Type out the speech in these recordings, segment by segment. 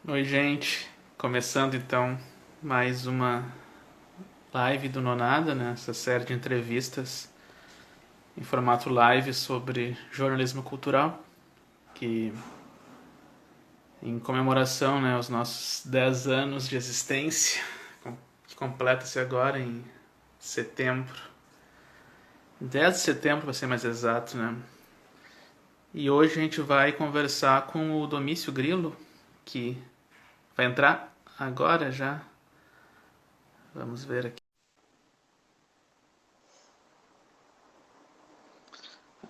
Oi, gente. Começando então mais uma live do Nonada, né? Essa série de entrevistas em formato live sobre jornalismo cultural, que em comemoração, né, aos nossos 10 anos de existência, que completa-se agora em setembro. 10 de setembro, para ser mais exato, né? E hoje a gente vai conversar com o Domício Grilo, que vai entrar agora já. Vamos ver aqui.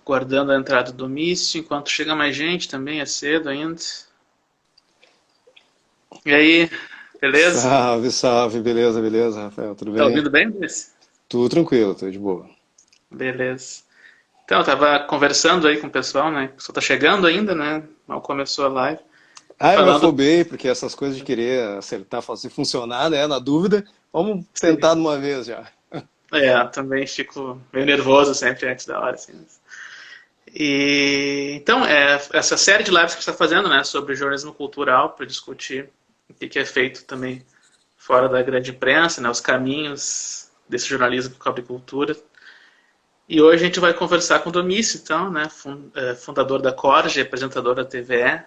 Guardando a entrada do míssil, enquanto chega mais gente também, é cedo ainda. E aí, beleza? Salve, salve, beleza, beleza, Rafael, tudo Tá bem? ouvindo bem, Luiz? Tudo tranquilo, tudo de boa. Beleza. Então, eu tava conversando aí com o pessoal, né? O pessoal tá chegando ainda, né? Mal começou a live. Eu me Falando. afobei, porque essas coisas de querer acertar, fazer funcionar, né, na dúvida, vamos Sim. tentar de uma vez já. Também fico meio nervoso sempre antes da hora, assim. E então, essa série de lives que você está fazendo, né, sobre jornalismo cultural, para discutir o que é feito também fora da grande imprensa, né, os caminhos desse jornalismo que cobre cultura. E hoje a gente vai conversar com o Domício, então, né, fundador da Corge, apresentador da TVE.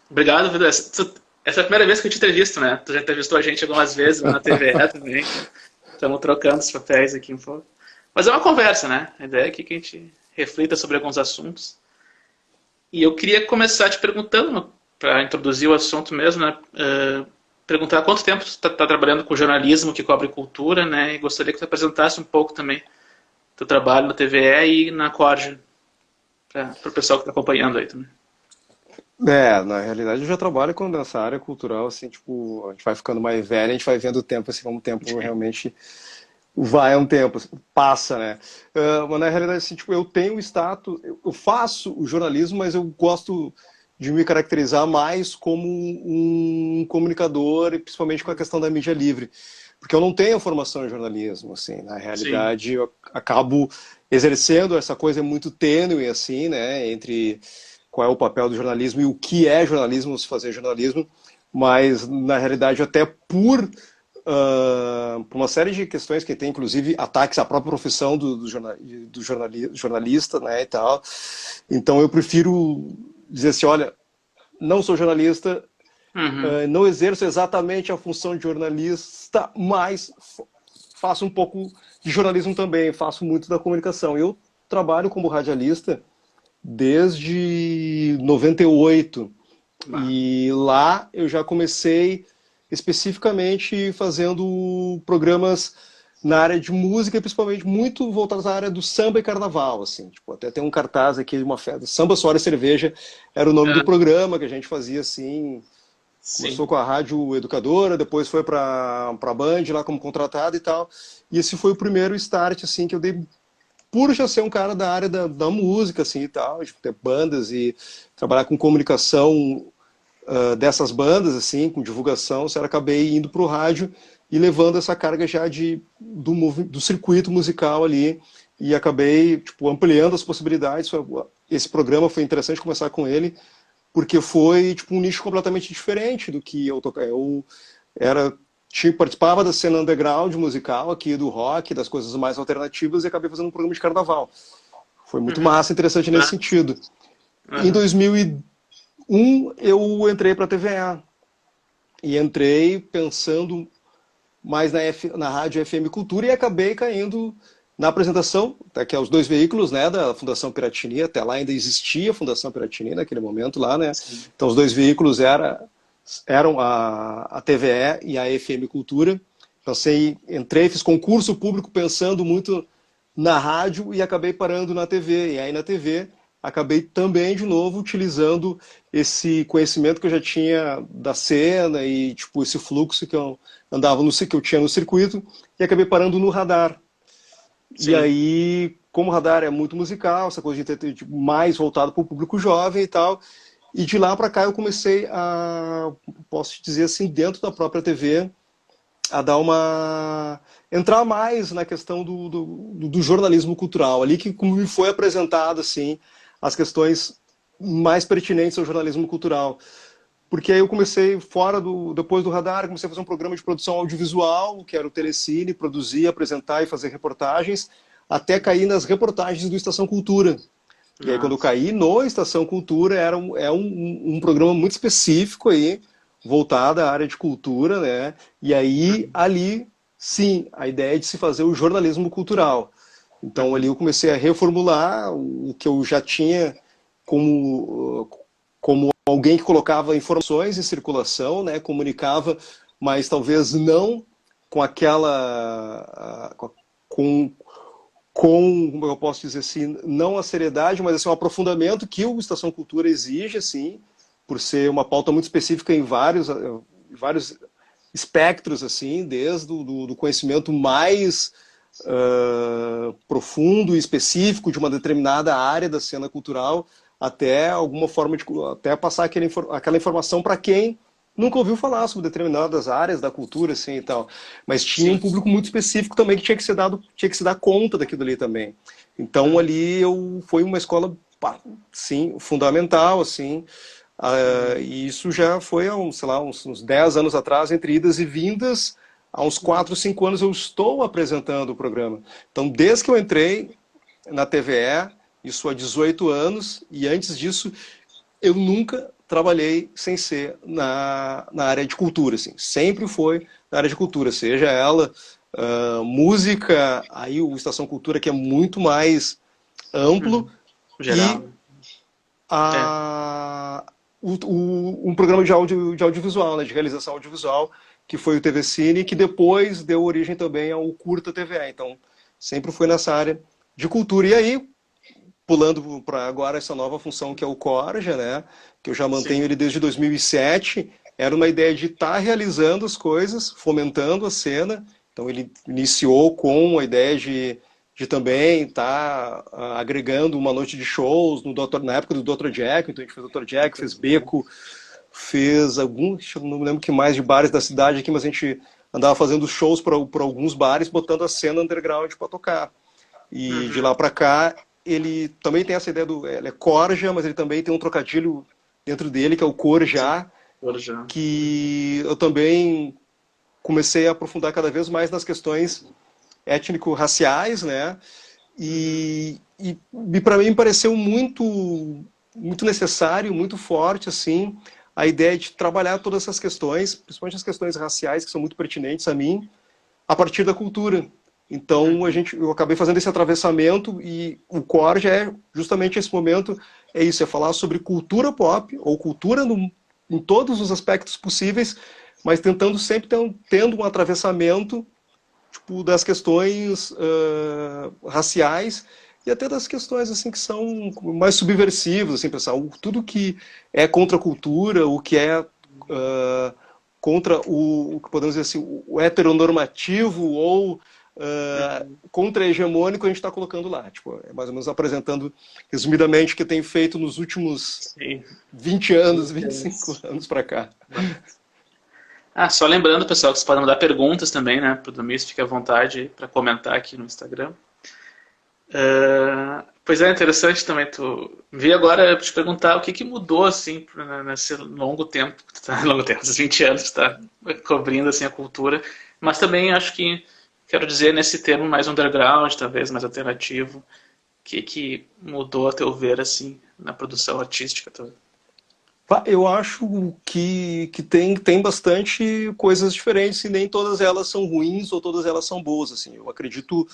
Obrigado, Vitor. Essa é a primeira vez que eu te entrevisto, né? Tu já entrevistou a gente algumas vezes lá na TVE também. Estamos trocando os papéis aqui um pouco. Mas é uma conversa, né? A ideia é que a gente reflita sobre alguns assuntos. E eu queria começar te perguntando, para introduzir o assunto mesmo, né? Perguntar há quanto tempo tu está trabalhando com jornalismo que cobre cultura, né? E gostaria que tu apresentasse um pouco também teu trabalho na TVE e na Corja, para o pessoal que está acompanhando aí também. Na realidade eu já trabalho com nessa área cultural, assim, tipo, a gente vai ficando mais velho, a gente vai vendo o tempo, assim, como o tempo realmente vai um tempo, assim, passa, né? Mas na realidade, assim, tipo, eu tenho status, eu faço o jornalismo, mas eu gosto de me caracterizar mais como um comunicador, e principalmente com a questão da mídia livre. Porque eu não tenho formação em jornalismo, assim, na Sim, realidade eu acabo exercendo essa coisa muito tênue, assim, né, entre qual é o papel do jornalismo e o que é jornalismo, se fazer jornalismo, mas na realidade até por uma série de questões que tem, inclusive ataques à própria profissão do jornalista, né, e tal. Então eu prefiro dizer assim, olha, não sou jornalista, uhum. não exerço exatamente a função de jornalista, mas faço um pouco de jornalismo também, faço muito da comunicação. Eu trabalho como radialista desde 98 Bah. e lá eu já comecei especificamente fazendo programas na área de música, principalmente muito voltados à área do samba e carnaval, assim. Tipo, até tem um cartaz aqui de uma festa, Samba, Suor e Cerveja era o nome do Ah, programa que a gente fazia assim. Começou sim. com a rádio educadora, depois foi para a Band lá como contratado e tal. E esse foi o primeiro start assim que eu dei por já ser um cara da área da música assim e tal, de ter bandas e trabalhar com comunicação dessas bandas, assim, com divulgação, eu acabei indo para o rádio e levando essa carga já do circuito musical ali e acabei tipo, ampliando as possibilidades. Esse programa foi interessante começar com ele, porque foi tipo, um nicho completamente diferente do que eu tocava. Eu era, participava da cena underground musical aqui, do rock, das coisas mais alternativas e acabei fazendo um programa de carnaval. Foi muito Uhum. massa, interessante nesse Ah, sentido. Em uhum. 2001 eu entrei para a TVA e entrei pensando mais na rádio FM Cultura e acabei caindo na apresentação, que é os dois veículos, né, da Fundação Piratini. Até lá ainda existia a Fundação Piratini naquele momento lá, né? Sim. Então os dois veículos eram a TVE e a FM Cultura. Pensei, entrei, fiz concurso público pensando muito na rádio e acabei parando na TV. E aí na TV acabei também de novo utilizando esse conhecimento que eu já tinha da cena e tipo esse fluxo que eu andava no que eu tinha no circuito e acabei parando no radar. E Sim. aí, como o radar é muito musical, essa coisa de ter tipo, mais voltado para o público jovem e tal, e de lá para cá eu comecei a, posso dizer assim, dentro da própria TV, a dar uma entrar mais na questão do jornalismo cultural ali que como me foi apresentado assim as questões mais pertinentes ao jornalismo cultural. porque aí eu comecei depois do Radar, comecei a fazer um programa de produção audiovisual, que era o Telecine, produzir, apresentar e fazer reportagens, até cair nas reportagens do Estação Cultura. E aí, quando eu Nossa. caí no Estação Cultura, é um programa muito específico aí, voltado à área de cultura, né? E aí, ali, sim, a ideia é de se fazer o jornalismo cultural. Então, ali Uhum. eu comecei a reformular o que eu já tinha como alguém que colocava informações em circulação, né? Comunicava, mas talvez não com com, como eu posso dizer assim, não a seriedade, mas assim, um aprofundamento que o Estação Cultura exige, assim, por ser uma pauta muito específica em vários espectros, assim, desde do conhecimento mais profundo e específico de uma determinada área da cena cultural, até alguma forma de até passar aquela informação para quem nunca ouviu falar sobre determinadas áreas da cultura, assim, e tal. Mas tinha um Sim. público muito específico também que tinha que se dar conta daquilo ali também. Então Uhum. ali foi uma escola, sim, fundamental, assim. Uhum. E isso já foi há sei lá, uns 10 anos atrás, entre idas e vindas. Há uns Uhum. 4, 5 anos eu estou apresentando o programa. Então, desde que eu entrei na TVE, isso há 18 anos, e antes disso, eu nunca trabalhei sem ser na área de cultura, assim. Sempre foi na área de cultura, seja ela música, aí o Estação Cultura que é muito mais amplo, Uhum. e Geral. É. a, um programa de audiovisual, né, de realização audiovisual, que foi o TV Cine, que depois deu origem também ao Curta TV. Então, sempre foi nessa área de cultura. E aí, pulando para agora essa nova função que é o Corja, né? Que eu já mantenho Sim. ele desde 2007. Era uma ideia de estar realizando as coisas, fomentando a cena. Então ele iniciou com a ideia de também estar agregando uma noite de shows na época do Dr. Jack. Então a gente fez Dr. Jack, fez Beco, fez alguns, não me lembro que mais de bares da cidade aqui, mas a gente andava fazendo shows para alguns bares, botando a cena underground para tocar. E de Uhum. lá para cá, ele também tem essa ideia ele é corja, mas ele também tem um trocadilho dentro dele, que é o Sim. corja, Agora já. que eu também comecei a aprofundar cada vez mais nas questões étnico-raciais, né? Uhum. E para mim pareceu muito necessário, muito forte, assim, a ideia de trabalhar todas essas questões, principalmente as questões raciais, que são muito pertinentes a mim, a partir da cultura. Então Uhum. eu acabei fazendo esse atravessamento e o core já é justamente esse momento, é isso, é falar sobre cultura pop ou cultura em todos os aspectos possíveis, mas tentando sempre tendo um atravessamento tipo, das questões raciais e até das questões assim que são mais subversivas, assim, pessoal, tudo que é contra a cultura, o que é contra o que podemos dizer assim, o heteronormativo ou Uhum. contra-hegemônico, a gente está colocando lá. Tipo, é mais ou menos apresentando resumidamente o que tem feito nos últimos Sim. 20 anos, 25 Muitas. anos para cá. Ah, só lembrando, pessoal, que vocês podem mandar perguntas também, né? Pro Domis, fique à vontade para comentar aqui no Instagram. Pois é, interessante também. Tu vi agora te perguntar o que mudou assim nesse longo tempo, longo tempo, esses 20 anos que está cobrindo assim a cultura, mas também acho que quero dizer nesse termo mais underground, talvez mais alternativo, que mudou a teu ver assim na produção artística, talvez. Eu acho que tem bastante coisas diferentes e nem todas elas são ruins ou todas elas são boas. Assim. Eu acredito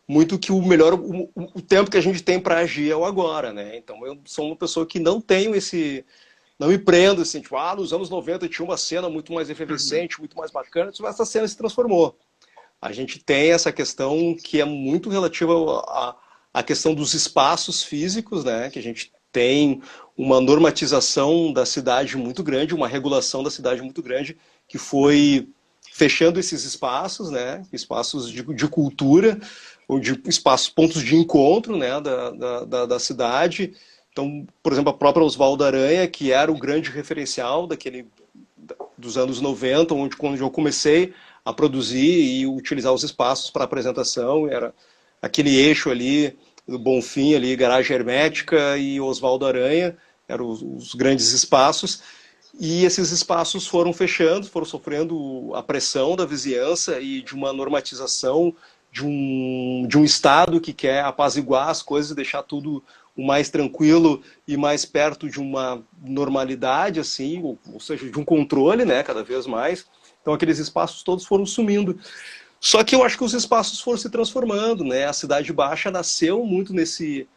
muito que o tempo que a gente tem para agir é o agora, né? Então eu sou uma pessoa que não tenho não me prendo assim, tipo, nos anos 90 tinha uma cena muito mais Uhum, efervescente, muito mais bacana, essa cena se transformou. A gente tem essa questão que é muito relativa à questão dos espaços físicos, né? Que a gente tem uma normatização da cidade muito grande, uma regulação da cidade muito grande, que uhum, foi fechando esses espaços, né? Espaços de cultura, ou de espaços, pontos de encontro, né? Da cidade. Então, por exemplo, a própria Oswaldo Aranha, que era o grande referencial dos anos 90, quando eu comecei a produzir e utilizar os espaços para apresentação, era aquele eixo ali do Bonfim, ali, Garagem Hermética e Oswaldo Aranha, eram os grandes espaços. E esses espaços foram fechando, foram sofrendo a pressão da vizinhança e de uma normatização de um Estado que quer apaziguar as coisas e deixar tudo o mais tranquilo e mais perto de uma normalidade, assim, ou seja, de um controle, né, cada vez mais. Então aqueles espaços todos foram sumindo. Só que eu acho que os espaços foram se transformando, né? A Cidade Baixa nasceu muito nesse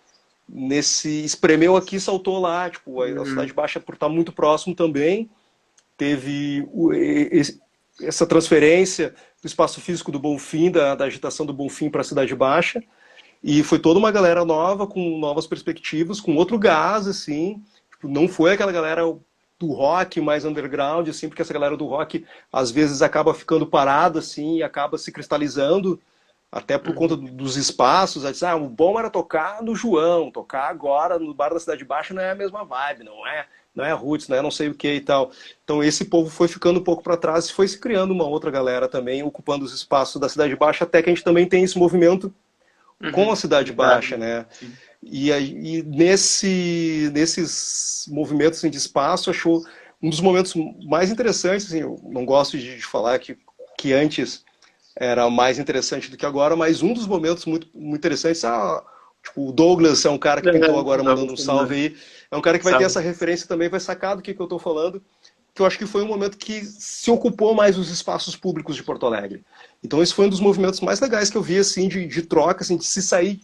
espremeu aqui, saltou lá. Tipo, a Cidade Baixa, por estar muito próximo também, teve essa transferência do espaço físico do Bonfim, da agitação do Bonfim para a Cidade Baixa. E foi toda uma galera nova, com novas perspectivas, com outro gás, assim. Tipo, não foi aquela galera do rock mais underground, assim, porque essa galera do rock às vezes acaba ficando parada, assim, e acaba se cristalizando, até por conta dos espaços. Aí diz, o bom era tocar no João, tocar agora no bar da Cidade Baixa não é a mesma vibe, não é roots, não é não sei o que e tal. Então esse povo foi ficando um pouco para trás e foi se criando uma outra galera também, ocupando os espaços da Cidade Baixa, até que a gente também tem esse movimento com a Cidade Baixa, né? E nesses movimentos assim, de espaço, achou um dos momentos mais interessantes, assim, eu não gosto de falar que antes era mais interessante do que agora, mas um dos momentos muito interessantes, tipo, o Douglas é um cara que pintou agora, mandando um salve aí, é um cara que vai ter essa referência também, vai sacar do que eu estou falando, que eu acho que foi um momento que se ocupou mais os espaços públicos de Porto Alegre. Então esse foi um dos movimentos mais legais que eu vi, assim, de troca, assim, de se sair,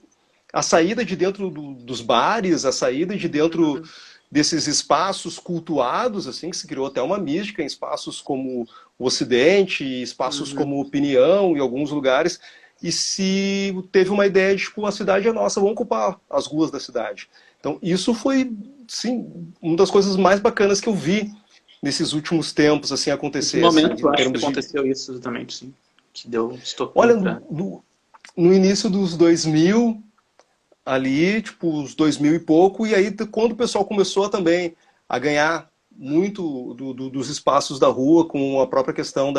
a saída de dentro dos bares, a saída de dentro desses espaços cultuados, assim, que se criou até uma mística em espaços como o Ocidente, espaços como Opinião, em alguns lugares, e se teve uma ideia de, tipo, a cidade é nossa, vamos ocupar as ruas da cidade. Então isso foi, sim, uma das coisas mais bacanas que eu vi nesses últimos tempos, assim, Em que acontecer, assim, momento tu em acha que termos de... aconteceu isso exatamente, sim? Que deu estopim Olha, pra... no início dos 2000, ali, tipo, os 2000 e pouco, e aí quando o pessoal começou também a ganhar muito dos espaços da rua, com a própria questão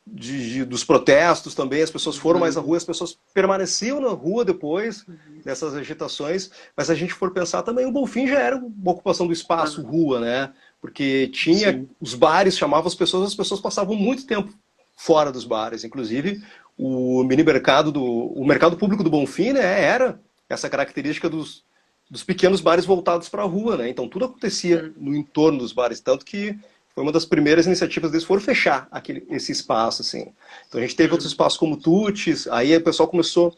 dos protestos também, as pessoas foram mais à rua, as pessoas permaneciam na rua depois dessas agitações, mas se a gente for pensar também, o Bonfim já era uma ocupação do espaço rua, né? Porque tinha Sim. os bares, chamavam as pessoas passavam muito tempo fora dos bares, inclusive o mini mercado o mercado público do Bonfim, né, era essa característica dos pequenos bares voltados para a rua, né? Então tudo acontecia no entorno dos bares, tanto que foi uma das primeiras iniciativas deles, foram fechar esse espaço, assim. Então a gente teve outros espaços como Tuts, aí o pessoal começou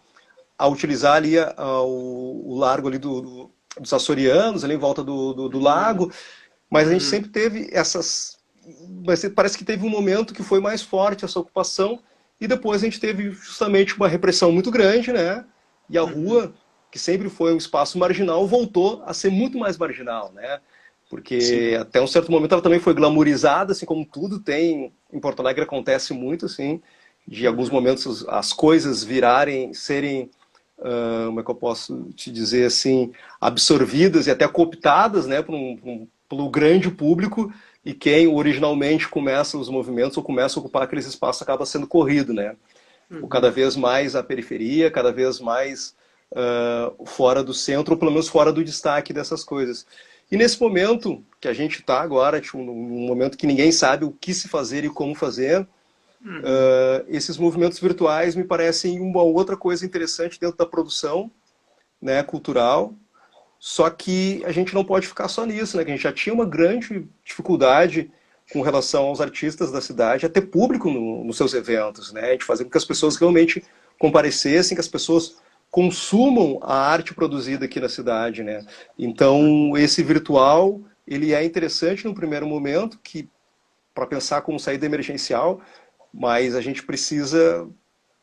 a utilizar ali o largo ali dos açorianos, ali em volta do lago, mas a gente sempre teve essas... Mas parece que teve um momento que foi mais forte essa ocupação, e depois a gente teve justamente uma repressão muito grande, né? E a rua, que sempre foi um espaço marginal, voltou a ser muito mais marginal, né? Porque até um certo momento ela também foi glamourizada, assim como tudo tem em Porto Alegre, acontece muito, assim, de alguns momentos as coisas serem, como é que eu posso te dizer assim, absorvidas e até cooptadas, né, pelo grande público, e quem originalmente começa os movimentos ou começa a ocupar aqueles espaços acaba sendo corrido, né? Cada vez mais à periferia, cada vez mais fora do centro, ou pelo menos fora do destaque dessas coisas. E nesse momento que a gente está agora, tipo, num momento que ninguém sabe o que se fazer e como fazer, esses movimentos virtuais me parecem uma outra coisa interessante dentro da produção, né, cultural, só que a gente não pode ficar só nisso, né, que a gente já tinha uma grande dificuldade com relação aos artistas da cidade a ter público nos seus eventos, né, de fazer com que as pessoas realmente comparecessem, que as pessoas consumam a arte produzida aqui na cidade, né? Então, esse virtual, ele é interessante no primeiro momento, que para pensar como saída emergencial, mas a gente precisa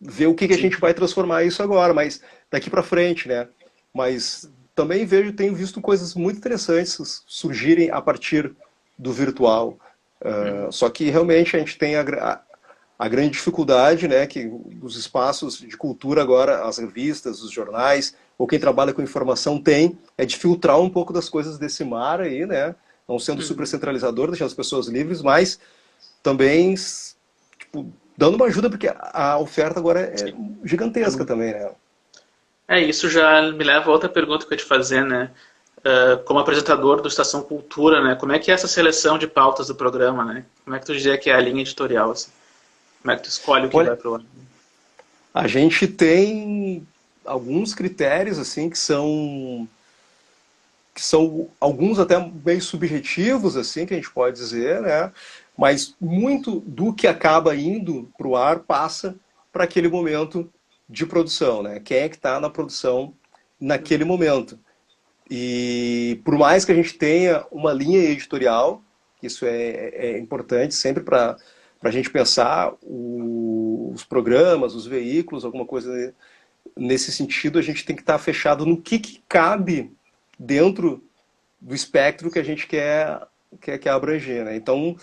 ver o que a gente vai transformar isso agora, mas daqui para frente, né? Mas também tenho visto coisas muito interessantes surgirem a partir do virtual. Só que realmente a gente tem a grande dificuldade, né, que os espaços de cultura agora, as revistas, os jornais, ou quem trabalha com informação tem, é de filtrar um pouco das coisas desse mar aí, né, não sendo super centralizador, deixando as pessoas livres, mas também, tipo, dando uma ajuda, porque a oferta agora é gigantesca também, né. Isso já me leva a outra pergunta que eu ia te fazer, né? como apresentador do Estação Cultura, né? Como é que é essa seleção de pautas do programa, né? Como é que tu diria que é a linha editorial, assim? Como é que tu escolhe o que vai Olha, pro ar? a gente tem alguns critérios assim que são alguns até bem subjetivos assim que a gente pode dizer, né? Mas muito do que acaba indo para o ar passa para aquele momento de produção, né? Quem é que está na produção naquele momento? E por mais que a gente tenha uma linha editorial, que isso é importante sempre para a gente pensar os programas, os veículos, alguma coisa nesse sentido, a gente tem que estar fechado no que cabe dentro do espectro que a gente quer abranger. Né? Então,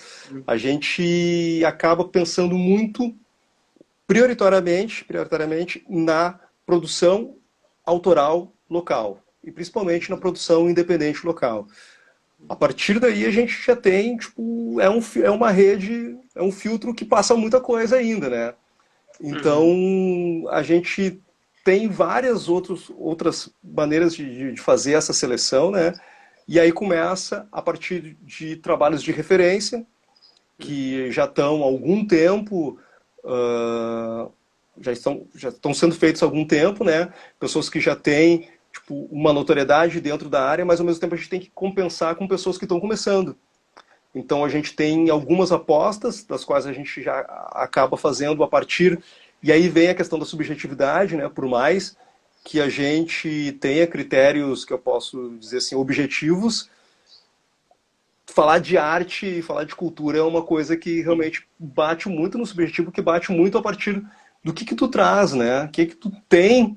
a gente acaba pensando muito prioritariamente na produção autoral local e principalmente na produção independente local. A partir daí a gente já tem, tipo, é uma rede, é um filtro que passa muita coisa ainda, né? Então Uhum. a gente tem várias outras maneiras de fazer essa seleção, né? E aí começa a partir de trabalhos de referência, que já estão há algum tempo, uh, já estão sendo feitos há algum tempo, né? Pessoas que já têm tipo, uma notoriedade dentro da área, mas ao mesmo tempo a gente tem que compensar com pessoas que estão começando. Então a gente tem algumas apostas, das quais a gente já acaba fazendo a partir. E aí vem a questão da subjetividade, né? Por mais que a gente tenha critérios que eu posso dizer assim, objetivos, falar de arte e falar de cultura é uma coisa que realmente bate muito no subjetivo, que bate muito a partir do que tu traz, né? O que tu tem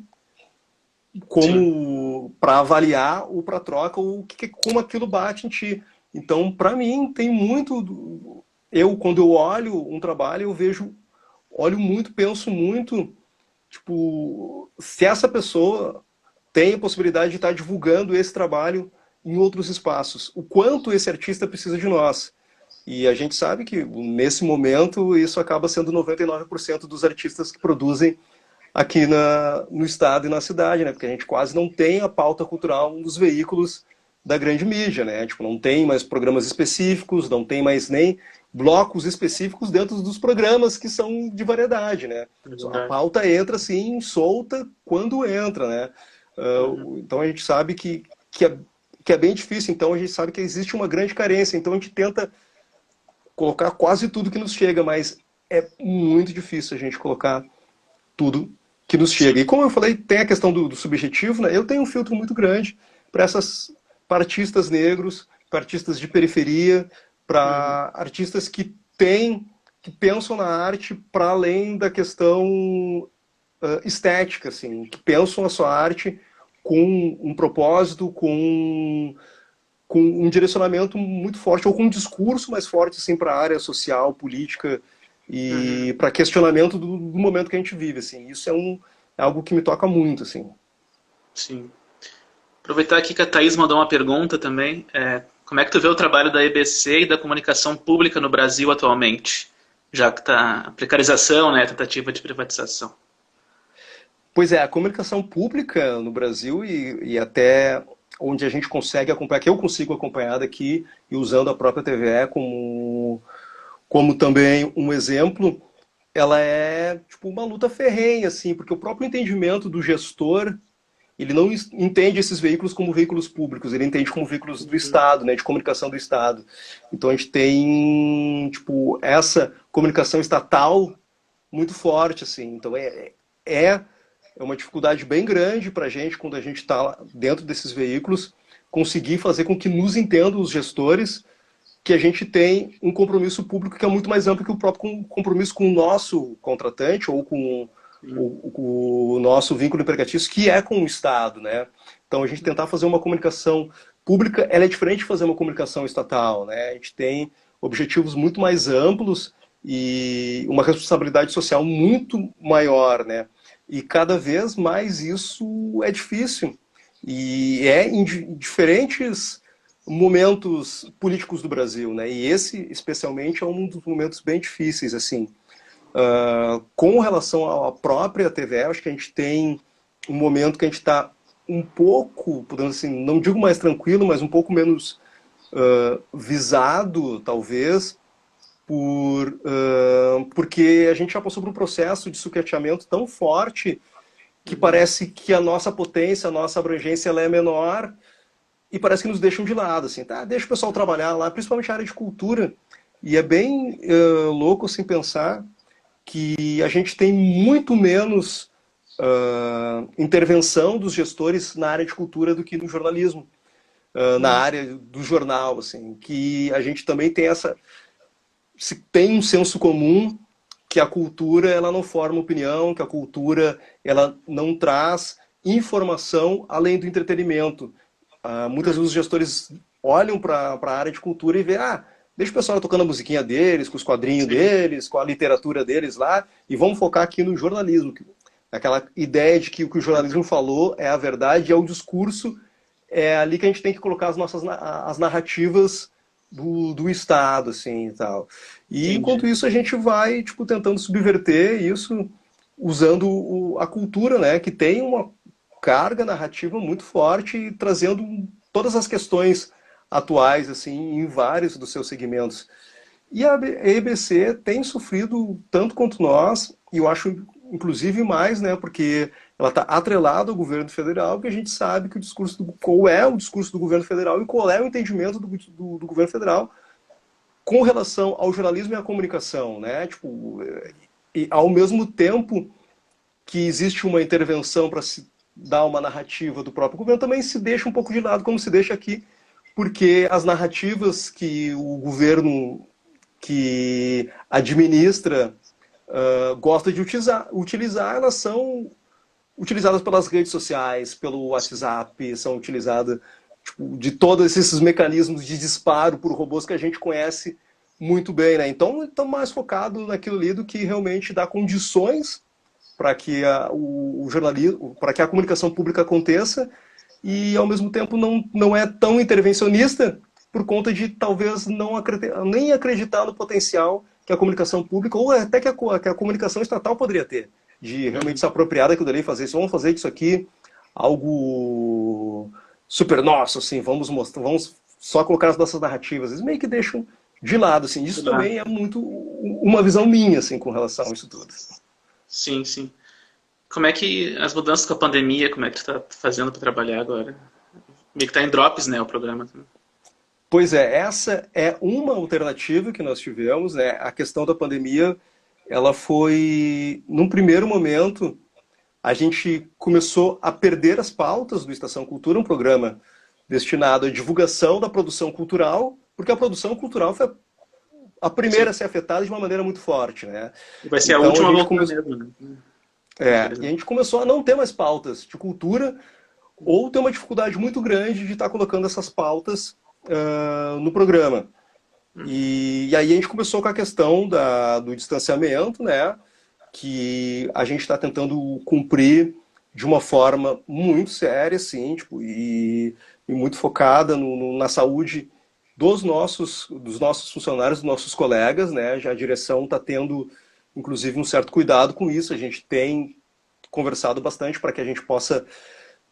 Sim. como para avaliar ou para troca, ou como aquilo bate em ti. Então, para mim, tem muito. Quando eu olho um trabalho, olho muito, penso muito, tipo, se essa pessoa tem a possibilidade de estar divulgando esse trabalho em outros espaços, o quanto esse artista precisa de nós. E a gente sabe que, nesse momento, isso acaba sendo 99% dos artistas que produzem aqui no estado e na cidade, né? Porque a gente quase não tem a pauta cultural nos veículos da grande mídia, né? Tipo, não tem mais programas específicos, não tem mais nem blocos específicos dentro dos programas que são de variedade, né? É A verdade. pauta entra assim, solta quando entra, né? Uhum. Então a gente sabe que é bem difícil, então a gente sabe que existe uma grande carência, então a gente tenta colocar quase tudo que nos chega, mas é muito difícil a gente colocar tudo que nos chega. Sim. E como eu falei, tem a questão do subjetivo, né? Eu tenho um filtro muito grande para artistas negros, para artistas de periferia, Uhum. para artistas que pensam na arte para além da questão estética, assim, que pensam a sua arte com um propósito, com um direcionamento muito forte, ou com um discurso mais forte assim, para a área social, política Uhum. e para questionamento do momento que a gente vive. Assim. Isso é algo que me toca muito. Assim. Sim. Aproveitar aqui que a Thaís mandou uma pergunta também. Como é que tu vê o trabalho da EBC e da comunicação pública no Brasil atualmente? Já que está a precarização, né, a tentativa de privatização. Pois é, a comunicação pública no Brasil e até onde a gente consegue acompanhar, que eu consigo acompanhar daqui e usando a própria TVE como também um exemplo, ela é tipo uma luta ferrenha, assim, porque o próprio entendimento do gestor ele não entende esses veículos como veículos públicos, ele entende como veículos do Uhum. Estado, né, de comunicação do Estado. Então a gente tem, tipo, essa comunicação estatal muito forte, assim. Então é uma dificuldade bem grande para a gente, quando a gente está dentro desses veículos, conseguir fazer com que nos entendam os gestores que a gente tem um compromisso público que é muito mais amplo que o próprio compromisso com o nosso contratante ou com o nosso vínculo empregatício, que é com o Estado, né? Então, a gente tentar fazer uma comunicação pública, ela é diferente de fazer uma comunicação estatal, né? A gente tem objetivos muito mais amplos e uma responsabilidade social muito maior, né? E cada vez mais isso é difícil. E é em diferentes momentos políticos do Brasil, né? E esse, especialmente, é um dos momentos bem difíceis, assim. Com relação à própria TVE, acho que a gente tem um momento que a gente está um pouco, podemos assim, não digo mais tranquilo, mas um pouco menos visado, talvez, porque a gente já passou por um processo de sucateamento tão forte que parece que a nossa potência, a nossa abrangência, ela é menor e parece que nos deixam de lado, assim, tá? Deixa o pessoal trabalhar lá, principalmente a área de cultura. E é bem louco, assim, pensar que a gente tem muito menos intervenção dos gestores na área de cultura do que no jornalismo, na área do jornal, assim, que a gente também tem se tem um senso comum que a cultura ela não forma opinião, que a cultura ela não traz informação além do entretenimento. Muitas vezes os gestores olham para a área de cultura e vê, deixa o pessoal tocando a musiquinha deles, com os quadrinhos deles, com a literatura deles lá, e vamos focar aqui no jornalismo. Aquela ideia de que o jornalismo falou é a verdade, é o discurso, é ali que a gente tem que colocar as narrativas do Estado, assim, e tal. E enquanto isso a gente vai, tipo, tentando subverter isso usando a cultura, né, que tem uma carga narrativa muito forte e trazendo todas as questões atuais, assim, em vários dos seus segmentos. E a EBC tem sofrido tanto quanto nós, e eu acho, inclusive, mais, né, porque ela está atrelada ao governo federal, porque a gente sabe que qual é o discurso do governo federal e qual é o entendimento do governo federal com relação ao jornalismo e à comunicação, né? Tipo, e ao mesmo tempo que existe uma intervenção para se dar uma narrativa do próprio governo, também se deixa um pouco de lado, como se deixa aqui, porque as narrativas que o governo que administra gosta de utilizar, elas são utilizadas pelas redes sociais, pelo WhatsApp, são utilizadas tipo, de todos esses mecanismos de disparo por robôs que a gente conhece muito bem, né? Então, estão mais focado naquilo ali do que realmente dar condições para que o jornalismo, para que a comunicação pública aconteça e, ao mesmo tempo, não é tão intervencionista por conta de talvez nem acreditar no potencial que a comunicação pública ou até que a comunicação estatal poderia ter de realmente se apropriar daquilo dali e fazer isso. Vamos fazer isso aqui algo super nosso, assim, vamos só colocar as nossas narrativas. Eles meio que deixam de lado, assim. Isso também é muito uma visão minha, assim, com relação a isso tudo. Sim, sim. Como é que as mudanças com a pandemia, como é que tu tá fazendo para trabalhar agora? Meio que tá em drops, né, o programa. Pois é, essa é uma alternativa que nós tivemos, né? A questão da pandemia, ela foi, num primeiro momento, a gente começou a perder as pautas do Estação Cultura, um programa destinado à divulgação da produção cultural, porque a produção cultural foi a primeira a ser afetada de uma maneira muito forte, né? E vai ser então, a última volta mesmo, né? E a gente começou a não ter mais pautas de cultura ou ter uma dificuldade muito grande de estar colocando essas pautas no programa. E aí a gente começou com a questão do distanciamento, né? Que a gente está tentando cumprir de uma forma muito séria, assim, tipo, e muito focada na saúde dos nossos funcionários, dos nossos colegas, né? Já a direção está tendo, inclusive, um certo cuidado com isso. A gente tem conversado bastante para que a gente possa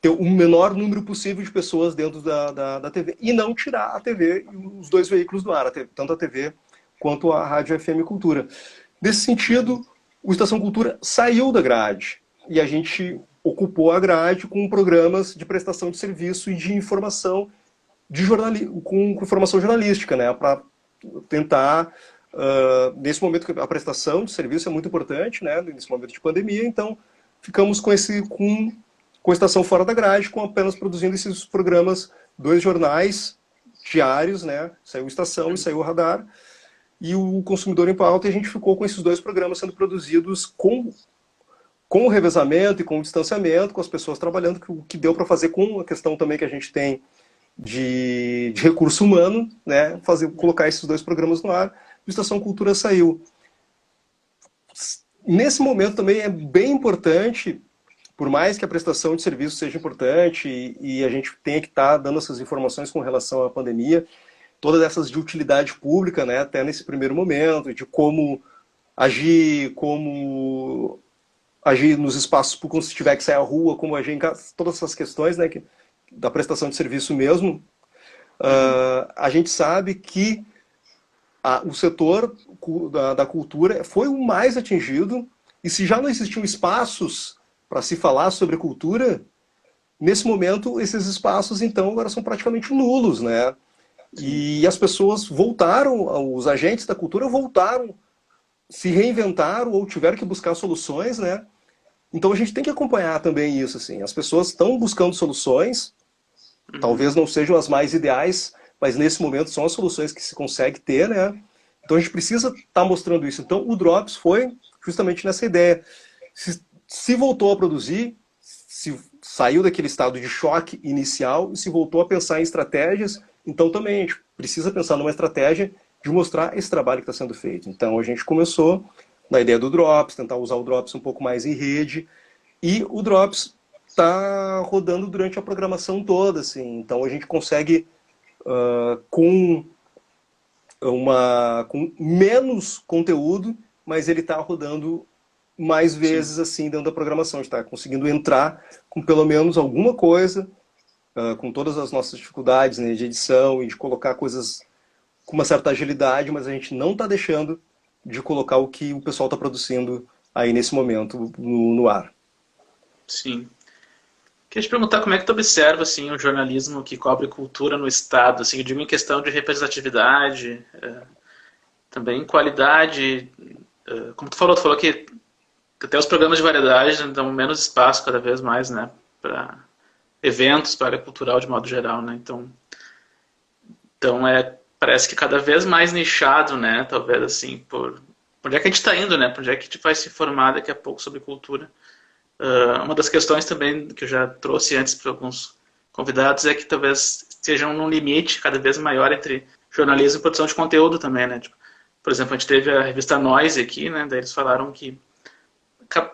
ter o menor número possível de pessoas dentro da TV e não tirar a TV e os dois veículos do ar, tanto a TV quanto a Rádio FM Cultura. Nesse sentido, o Estação Cultura saiu da grade e a gente ocupou a grade com programas de prestação de serviço e de informação com informação jornalística, né, para tentar nesse momento a prestação de serviço é muito importante, né, nesse momento de pandemia, então ficamos com a estação fora da grade, com apenas produzindo esses programas, 2 jornais diários, né, saiu Estação e saiu o Radar, e o Consumidor em Pauta, e a gente ficou com esses 2 programas sendo produzidos com o revezamento e com o distanciamento, com as pessoas trabalhando, o que deu para fazer com a questão também que a gente tem de recurso humano, né, colocar esses 2 programas no ar, e o Estação Cultura saiu. Nesse momento também é bem importante, por mais que a prestação de serviço seja importante e a gente tenha que estar dando essas informações com relação à pandemia, todas essas de utilidade pública, né, até nesse primeiro momento, de como agir, como agir nos espaços públicos se tiver que sair à rua, como agir em casa, todas essas questões, né, da prestação de serviço mesmo. A gente sabe que o setor da cultura foi o mais atingido, e se já não existiam espaços para se falar sobre cultura, nesse momento esses espaços então agora são praticamente nulos, né? E as pessoas voltaram, os agentes da cultura voltaram, se reinventaram ou tiveram que buscar soluções, né? Então a gente tem que acompanhar também isso, assim. As pessoas estão buscando soluções, talvez não sejam as mais ideais, mas nesse momento são as soluções que se consegue ter, né? Então a gente precisa estar mostrando isso. Então o Drops foi justamente nessa ideia. Se voltou a produzir, se saiu daquele estado de choque inicial e se voltou a pensar em estratégias, então também a gente precisa pensar numa estratégia de mostrar esse trabalho que está sendo feito. Então a gente começou na ideia do Drops, tentar usar o Drops um pouco mais em rede, e o Drops está rodando durante a programação toda, assim. Então a gente consegue com menos conteúdo, mas ele está rodando mais vezes assim dentro da programação. A gente está conseguindo entrar com pelo menos alguma coisa, com todas as nossas dificuldades, né, de edição e de colocar coisas com uma certa agilidade, mas a gente não está deixando de colocar o que o pessoal está produzindo aí nesse momento no ar. Sim. Queria te perguntar como é que tu observa assim, o jornalismo que cobre cultura no Estado, assim, eu digo em questão de representatividade, também qualidade, como tu falou que até os programas de variedade dão menos espaço cada vez mais, né, para eventos, para a área cultural de modo geral, né, então parece que cada vez mais nichado, né, talvez assim, por onde é que a gente está indo, né, por onde é que a gente vai se formar daqui a pouco sobre cultura. Uma das questões também que eu já trouxe antes para alguns convidados é que talvez estejam num limite cada vez maior entre jornalismo e produção de conteúdo também, né? Tipo, por exemplo, a gente teve a revista Noise aqui, né? Daí eles falaram que,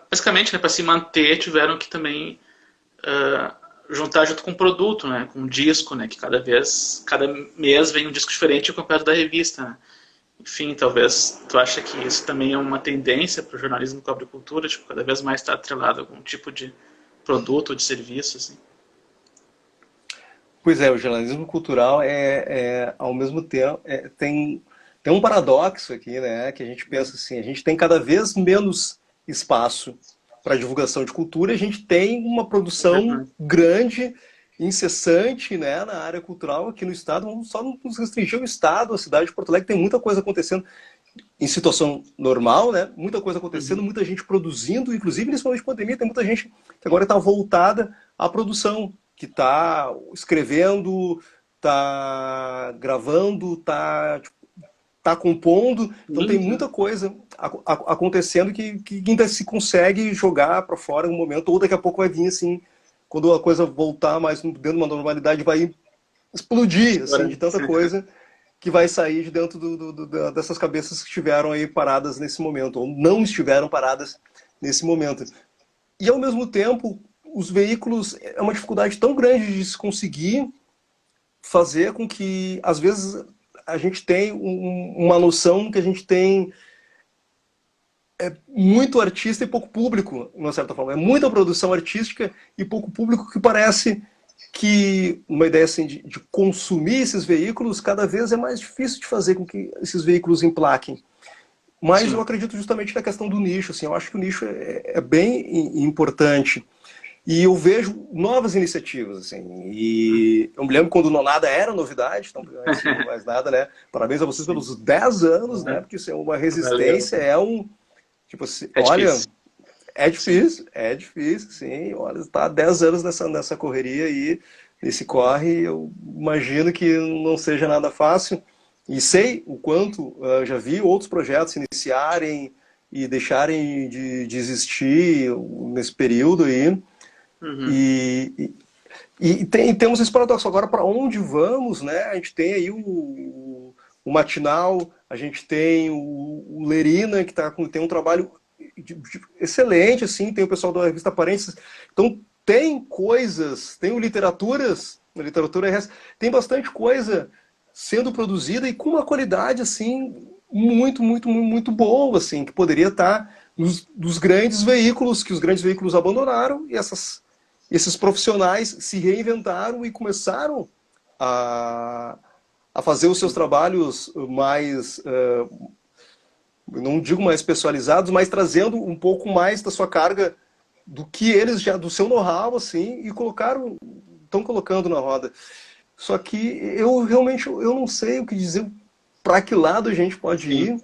basicamente, né, para se manter, tiveram que também juntar junto com o produto, né? Com o disco, né? Que cada mês vem um disco diferente acompanhado da revista, né? Enfim, talvez tu acha que isso também é uma tendência para o jornalismo que cobre cultura, tipo, cada vez mais está atrelado a algum tipo de produto ou de serviço, assim. Pois é, o jornalismo cultural ao mesmo tempo, tem um paradoxo aqui, né? Que a gente pensa assim, a gente tem cada vez menos espaço para divulgação de cultura, a gente tem uma produção grande, incessante, né, na área cultural aqui no estado. Vamos só nos restringir ao estado, a cidade de Porto Alegre tem muita coisa acontecendo em situação normal, né? Muita coisa acontecendo, muita gente produzindo, inclusive nesse momento de pandemia tem muita gente que agora está voltada à produção, que está escrevendo, está gravando, está compondo, então tem muita coisa acontecendo que ainda se consegue jogar para fora em um momento, ou daqui a pouco vai vir assim, quando a coisa voltar mais dentro de uma normalidade, vai explodir assim, de tanta coisa que vai sair de dentro dessas cabeças que estiveram aí paradas nesse momento, ou não estiveram paradas nesse momento. E ao mesmo tempo, os veículos, é uma dificuldade tão grande de se conseguir fazer com que, às vezes, a gente tem uma noção que a gente tem muito artista e pouco público, de uma certa forma. É muita produção artística e pouco público, que parece que uma ideia assim de consumir esses veículos cada vez é mais difícil de fazer com que esses veículos emplaquem. Mas Sim. Eu acredito justamente na questão do nicho. Assim, eu acho que o nicho é bem importante. E eu vejo novas iniciativas, assim, e eu me lembro quando o Nonada era novidade, então não é mais nada, né? Parabéns a vocês pelos 10 anos, né? Porque isso é uma resistência, tipo assim, olha, difícil. É difícil, sim, olha, tá há 10 anos nessa correria aí, nesse corre, eu imagino que não seja nada fácil, e sei o quanto, já vi outros projetos se iniciarem e deixarem de existir nesse período aí. E temos esse paradoxo. Agora, para onde vamos, né? A gente tem aí o Matinal, a gente tem o Lerina, que tem um trabalho excelente, assim, tem o pessoal da revista Parênteses. Então, tem coisas, tem literaturas, na literatura tem bastante coisa sendo produzida e com uma qualidade, assim, muito, muito, muito boa, assim, que poderia estar dos grandes veículos, que os grandes veículos abandonaram, e esses profissionais se reinventaram e começaram a, a fazer os seus trabalhos mais, não digo mais especializados, mas trazendo um pouco mais da sua carga do que eles já, do seu know-how, assim, e estão colocando na roda. Só que eu realmente eu não sei o que dizer, para que lado a gente pode Sim. ir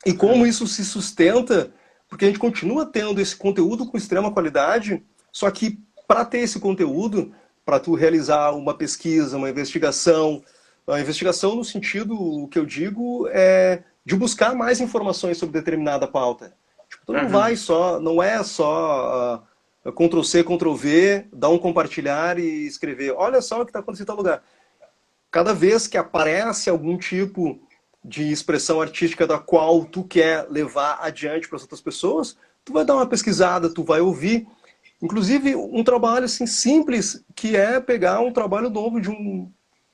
e como isso se sustenta, porque a gente continua tendo esse conteúdo com extrema qualidade, só que para ter esse conteúdo, para tu realizar uma pesquisa, uma investigação, a investigação no sentido que eu digo é de buscar mais informações sobre determinada pauta. Tipo, tu não vai só, não é só Ctrl C, Ctrl V, dar um compartilhar e escrever. Olha só o que está acontecendo em tal lugar. Cada vez que aparece algum tipo de expressão artística da qual tu quer levar adiante para as outras pessoas, tu vai dar uma pesquisada, tu vai ouvir. Inclusive, um trabalho assim, simples, que é pegar um trabalho novo de um...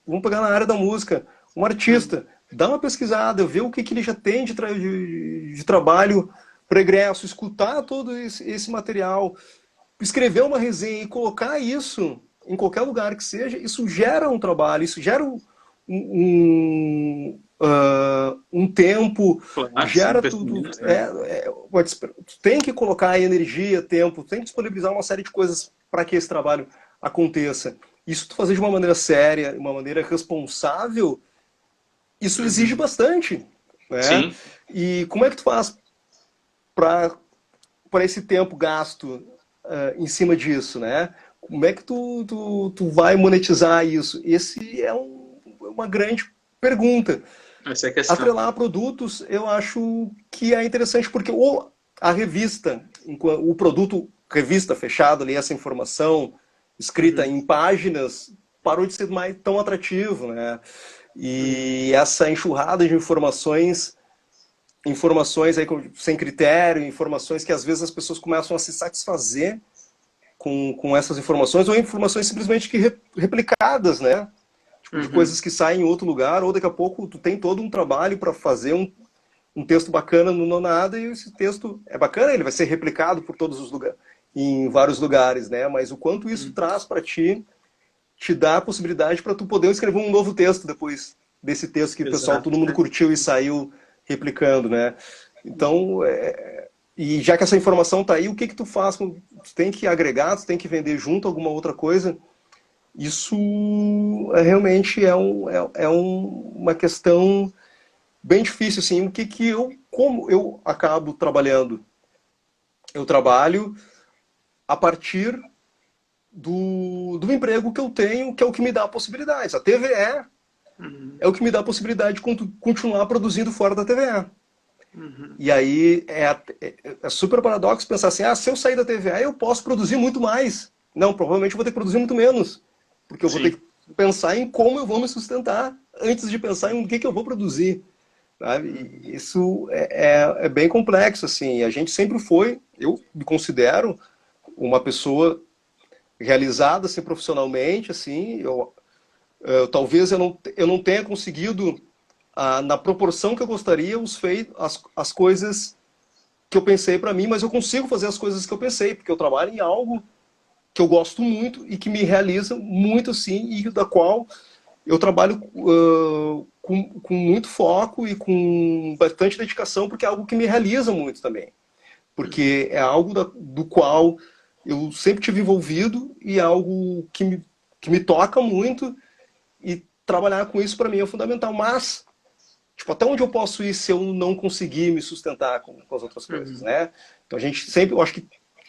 Vamos pegar na área da música, um artista, dá uma pesquisada, ver o que, que ele já tem de trabalho pregresso, escutar todo esse material, escrever uma resenha e colocar isso em qualquer lugar que seja, isso gera um trabalho, isso gera um tempo, Claro, sim, gera tudo. pensamento, né? Tu tem que colocar energia, tempo, tem que disponibilizar uma série de coisas para que esse trabalho aconteça. Isso tu fazer de uma maneira séria, uma maneira responsável, isso exige bastante, né? Sim. E como é que tu faz para esse tempo gasto em cima disso, né? Como é que tu vai monetizar isso? Esse é uma grande pergunta. Essa é a questão. Atrelar produtos, eu acho que é interessante, porque a revista, o produto revista fechada ali, essa informação escrita em páginas, parou de ser mais tão atrativo, né? E essa enxurrada de informações aí sem critério, informações que às vezes as pessoas começam a se satisfazer com essas informações, ou informações simplesmente que replicadas, né? Tipo, de coisas que saem em outro lugar, ou daqui a pouco tu tem todo um trabalho para fazer um texto bacana no Nonada, e esse texto é bacana, ele vai ser replicado por todos os lugares, em vários lugares, né? Mas o quanto isso traz para ti, te dá a possibilidade para tu poder escrever um novo texto depois desse texto que o pessoal, todo Exato, mundo né? curtiu e saiu replicando, né? Então, e já que essa informação tá aí, o que que tu faz? Tu tem que agregar, tu tem que vender junto alguma outra coisa. Isso realmente uma questão bem difícil, assim. O que que como eu acabo trabalhando? Eu trabalho a partir do emprego que eu tenho, que é o que me dá possibilidades. A TVE é o que me dá a possibilidade de continuar produzindo fora da TVE. E aí é super paradoxo pensar assim, se eu sair da TVA eu posso produzir muito mais. Não, provavelmente eu vou ter que produzir muito menos. Porque eu vou ter Sim. que pensar em como eu vou me sustentar antes de pensar em o que eu vou produzir. Sabe? E isso é bem complexo, assim. A gente sempre foi, eu me considero uma pessoa realizada assim, profissionalmente, assim. Talvez eu não tenha conseguido na proporção que eu gostaria, as coisas que eu pensei para mim, mas eu consigo fazer as coisas que eu pensei, porque eu trabalho em algo que eu gosto muito e que me realiza muito, assim, e da qual eu trabalho com muito foco e com bastante dedicação, porque é algo que me realiza muito também. Porque é algo do qual eu sempre tive envolvido e é algo que me toca muito, e trabalhar com isso para mim é fundamental. Mas tipo, até onde eu posso ir se eu não conseguir me sustentar com as outras coisas, né? Então a gente sempre, eu acho que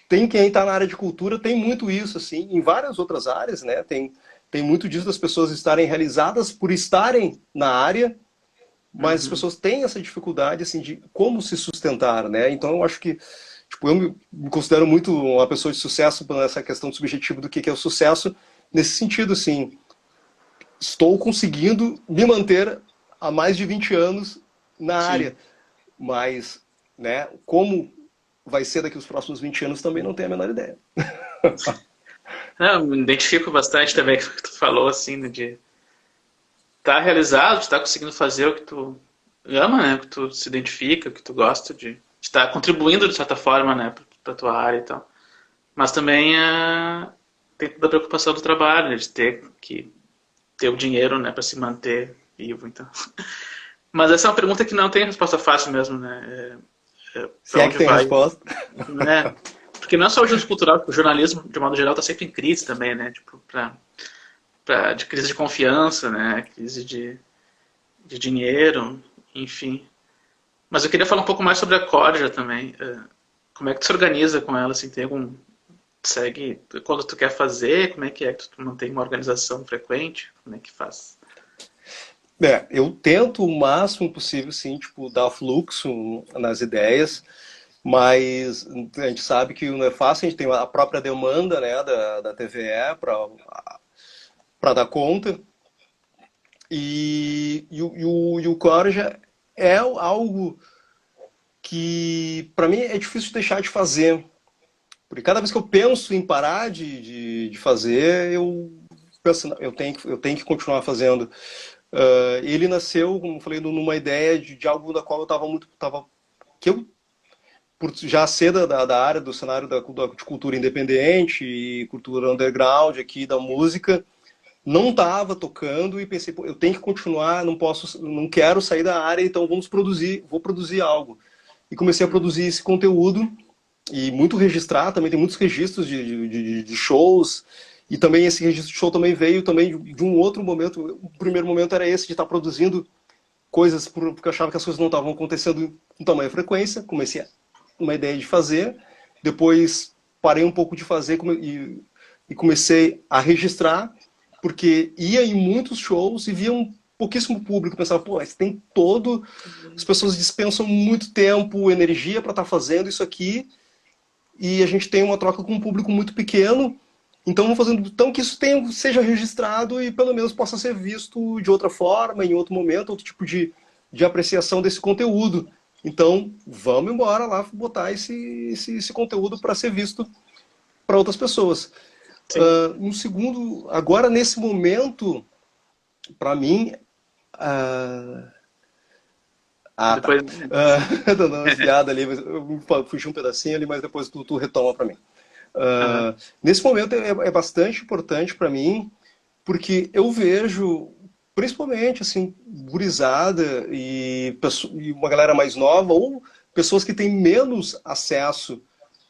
quem está na área de cultura tem muito isso, assim, em várias outras áreas, né? Tem muito disso das pessoas estarem realizadas por estarem na área, mas as pessoas têm essa dificuldade, assim, de como se sustentar, né? Então eu acho que, tipo, eu me considero muito uma pessoa de sucesso nessa questão subjetiva do que é o sucesso, nesse sentido, assim, estou conseguindo me manter há mais de 20 anos na Sim. área. Mas, né, como vai ser daqui os próximos 20 anos também não tenho a menor ideia. Não, me identifico bastante também com o que tu falou, assim, né, de estar realizado, de estar conseguindo fazer o que tu ama, né? O que tu se identifica, o que tu gosta de estar contribuindo de certa forma, né, para tua área e tal. Mas também tem toda a preocupação do trabalho, né, de ter que ter o dinheiro, né, para se manter vivo, então. Mas essa é uma pergunta que não tem resposta fácil mesmo, né? Se Para é que onde tem vai, resposta. né? Porque não é só o jurídico cultural, o jornalismo, de modo geral, está sempre em crise também, né? Tipo, de crise de confiança, né? Crise de dinheiro, enfim. Mas eu queria falar um pouco mais sobre a Corja também. Como é que tu se organiza com ela? Assim, tem algum segue quando tu quer fazer? Como é que tu mantém uma organização frequente? Como é que faz? Eu tento o máximo possível, sim, tipo, dar fluxo nas ideias, mas a gente sabe que não é fácil, a gente tem a própria demanda, né, da TVE para dar conta, e o Corja é algo que, para mim, é difícil de deixar de fazer, porque cada vez que eu penso em parar de fazer, eu penso, "Não, eu tenho que continuar fazendo." Ele nasceu, como eu falei, numa ideia de algo da qual eu estava muito. Que eu, por já ser da área do cenário de cultura independente e cultura underground aqui da música, não estava tocando e pensei, pô, eu tenho que continuar, não posso, não quero sair da área, então vou produzir algo. E comecei a produzir esse conteúdo e muito registrar, também tem muitos registros de shows, e também esse registro de show também veio também de um outro momento. O primeiro momento era esse, de estar produzindo coisas porque eu achava que as coisas não estavam acontecendo com tamanha frequência. Comecei uma ideia de fazer, depois parei um pouco de fazer e comecei a registrar, porque ia em muitos shows e via um pouquíssimo público. Pensava, pô, mas tem todo. As pessoas dispensam muito tempo, energia para estar fazendo isso aqui, e a gente tem uma troca com um público muito pequeno. Então, vamos fazendo então que isso seja registrado e pelo menos possa ser visto de outra forma, em outro momento, outro tipo de apreciação desse conteúdo. Então, vamos embora lá botar esse conteúdo para ser visto para outras pessoas. Sim. Um segundo, agora nesse momento, para mim. Uh... Ah, tá. Depois. Dando uma desviada ali, mas eu fugi um pedacinho ali, mas depois tu retoma para mim. Aham. Nesse momento é bastante importante para mim, porque eu vejo, principalmente assim, gurizada e uma galera mais nova, ou pessoas que têm menos acesso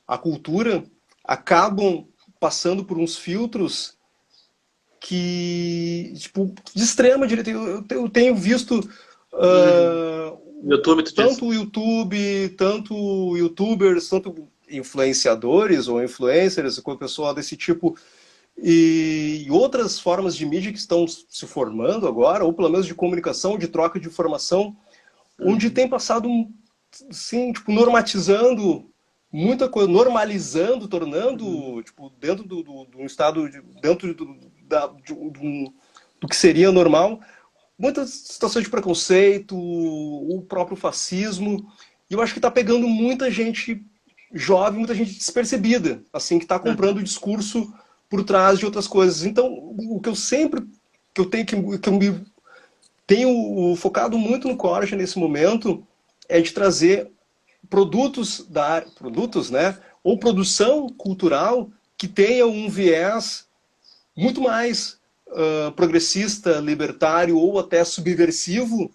à cultura, acabam passando por uns filtros que, tipo, de extrema direita. Eu tenho visto Uhum. uh, YouTube, tu diz? tanto YouTube, tanto YouTubers, tanto influenciadores ou influencers, com pessoal desse tipo, e outras formas de mídia que estão se formando agora, ou pelo menos de comunicação, de troca de informação, onde Uhum. tem passado, sim, tipo, normatizando muita coisa, normalizando, Uhum. tornando, tipo, dentro do estado, dentro do que seria normal, muitas situações de preconceito, o próprio fascismo, e eu acho que está pegando muita gente jovem, muita gente despercebida, assim, que está comprando Uhum. o discurso por trás de outras coisas. Então, o que eu sempre que eu tenho que eu me tenho focado muito no Corja nesse momento é de trazer produtos, né, ou produção cultural que tenha um viés muito mais progressista, libertário ou até subversivo,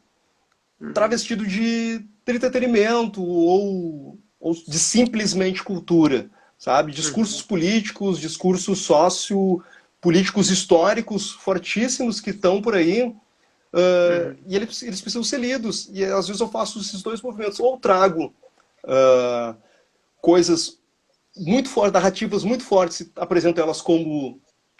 Uhum. travestido de entretenimento ou de simplesmente cultura, sabe? Discursos Uhum. políticos, discursos sociopolíticos históricos fortíssimos que estão por aí, Uhum. e eles precisam ser lidos. E às vezes eu faço esses dois movimentos. Ou trago uh, coisas muito fortes, narrativas muito fortes, e apresento elas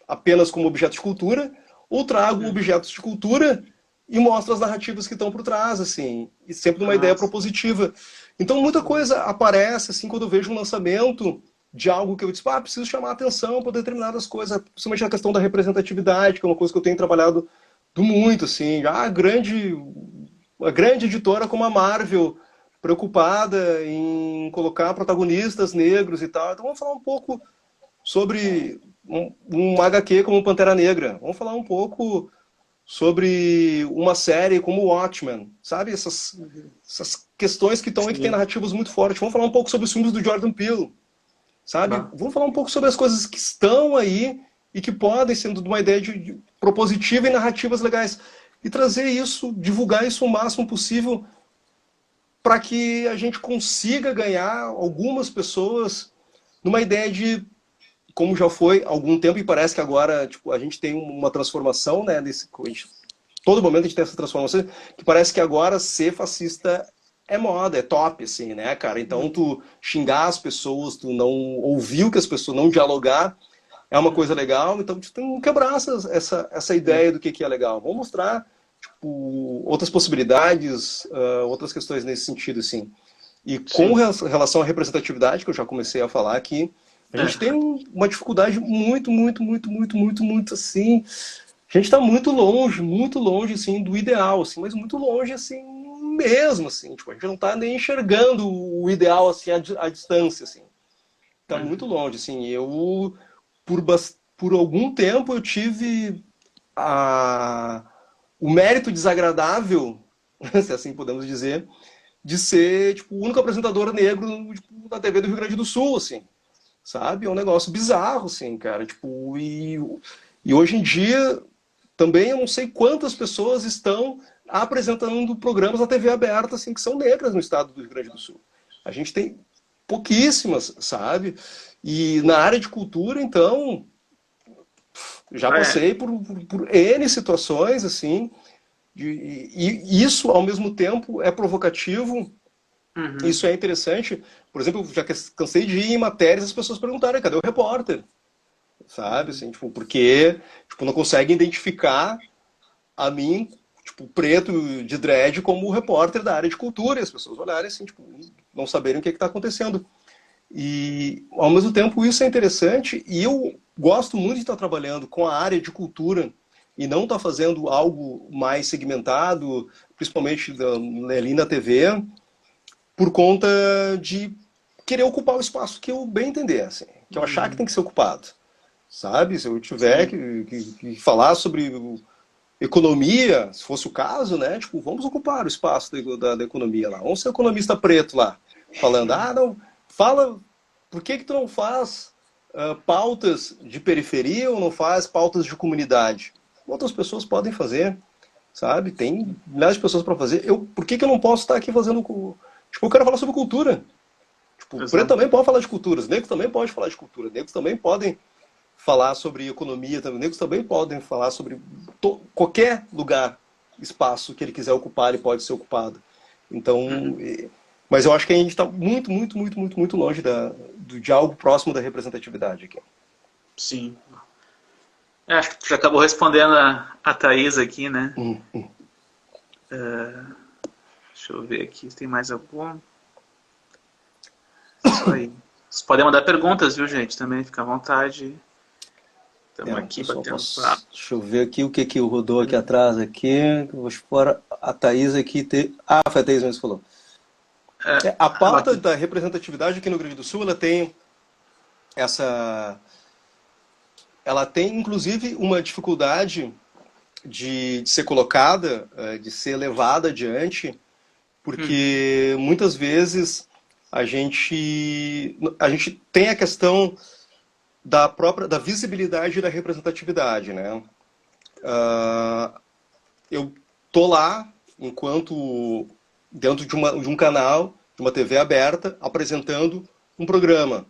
apenas como objetos de cultura, ou trago Uhum. objetos de cultura e mostro as narrativas que estão por trás, assim, e sempre numa Ah, ideia propositiva. Então muita uhum. coisa aparece, assim, quando eu vejo um lançamento de algo que eu disse, preciso chamar atenção para determinadas coisas, principalmente na questão da representatividade, que é uma coisa que eu tenho trabalhado muito, assim, a grande editora como a Marvel, preocupada em colocar protagonistas negros e tal. Então vamos falar um pouco sobre um HQ como Pantera Negra. Vamos falar um pouco sobre uma série como Watchmen, sabe? Essas questões que estão aí, que tem narrativas muito fortes. Vamos falar um pouco sobre os filmes do Jordan Peele, sabe? Bah. Vamos falar um pouco sobre as coisas que estão aí e que podem ser de uma ideia de propositiva e narrativas legais. E trazer isso, divulgar isso o máximo possível para que a gente consiga ganhar algumas pessoas numa ideia de, como já foi há algum tempo, e parece que agora tipo, a gente tem uma transformação, né? Todo momento a gente tem essa transformação, que parece que agora ser fascista é moda, é top, assim, né, cara? Então tu xingar as pessoas, tu não ouvir o que as pessoas, não dialogar, é uma coisa legal, então tu tem que quebrar essa ideia do que é legal. Vamos mostrar tipo, outras possibilidades, outras questões nesse sentido, assim. E com Sim. relação à representatividade, que eu já comecei a falar aqui, a gente tem uma dificuldade muito, assim. A gente está muito longe, assim, do ideal, assim, mas muito longe, assim, mesmo, assim. Tipo, a gente não está nem enxergando o ideal, assim, à distância, assim. Está muito longe, assim. Por algum tempo, eu tive o mérito desagradável, se assim podemos dizer, de ser tipo, o único apresentador negro tipo, da TV do Rio Grande do Sul, assim, sabe? É um negócio bizarro, assim, cara. Tipo, e hoje em dia também eu não sei quantas pessoas estão apresentando programas na TV aberta, assim, que são negras no estado do Rio Grande do Sul. A gente tem pouquíssimas, sabe? E na área de cultura, então, já É. passei por N situações, assim, e isso, ao mesmo tempo, é provocativo, Uhum. isso é interessante. Por exemplo, eu já cansei de ir em matérias e as pessoas perguntarem, cadê o repórter? Sabe, Uhum. assim, tipo, porque tipo, não conseguem identificar a mim, tipo, preto de dread como o repórter da área de cultura, e as pessoas olharem assim, tipo, não saberem o que está acontecendo. E, ao mesmo tempo, isso é interessante, e eu gosto muito de estar trabalhando com a área de cultura e não estar fazendo algo mais segmentado, principalmente ali na TV, por conta de querer ocupar o espaço que eu bem entender, assim, que eu achar que tem Uhum. que ser ocupado, sabe? Se eu tiver Sim. que falar sobre economia, se fosse o caso, né? Tipo, vamos ocupar o espaço da economia lá. Vamos ser economista preto lá, falando, ah, não, fala, por que tu não faz pautas de periferia ou não faz pautas de comunidade? Outras pessoas podem fazer, sabe? Tem milhares de pessoas para fazer. Por que eu não posso estar aqui fazendo... Tipo, eu quero falar sobre cultura. Tipo, o preto Exato. também pode falar de culturas, negros também podem falar de cultura, negros também podem falar sobre economia, negros também podem falar sobre qualquer lugar, espaço que ele quiser ocupar, ele pode ser ocupado. Então, Uhum. mas eu acho que a gente está muito longe de algo próximo da representatividade aqui. Sim. Acho que tu já acabou respondendo a Thaís aqui, né? Hum. Deixa eu ver aqui se tem mais algum. Isso aí. Vocês podem mandar perguntas, viu, gente? Também fica à vontade. Estamos O aqui pessoal batendo papo. posso. Deixa eu ver aqui o que rodou aqui atrás aqui. Vou expor a Thaís aqui. Ah, foi a Thaís mesmo que falou. A pauta da representatividade aqui no Rio Grande do Sul, ela tem essa. Ela tem, inclusive, uma dificuldade de ser colocada, de ser levada adiante, Uhum. porque muitas vezes a gente tem a questão da visibilidade e da representatividade, né? Eu tô lá enquanto dentro de um canal, de uma TV aberta, apresentando um programa.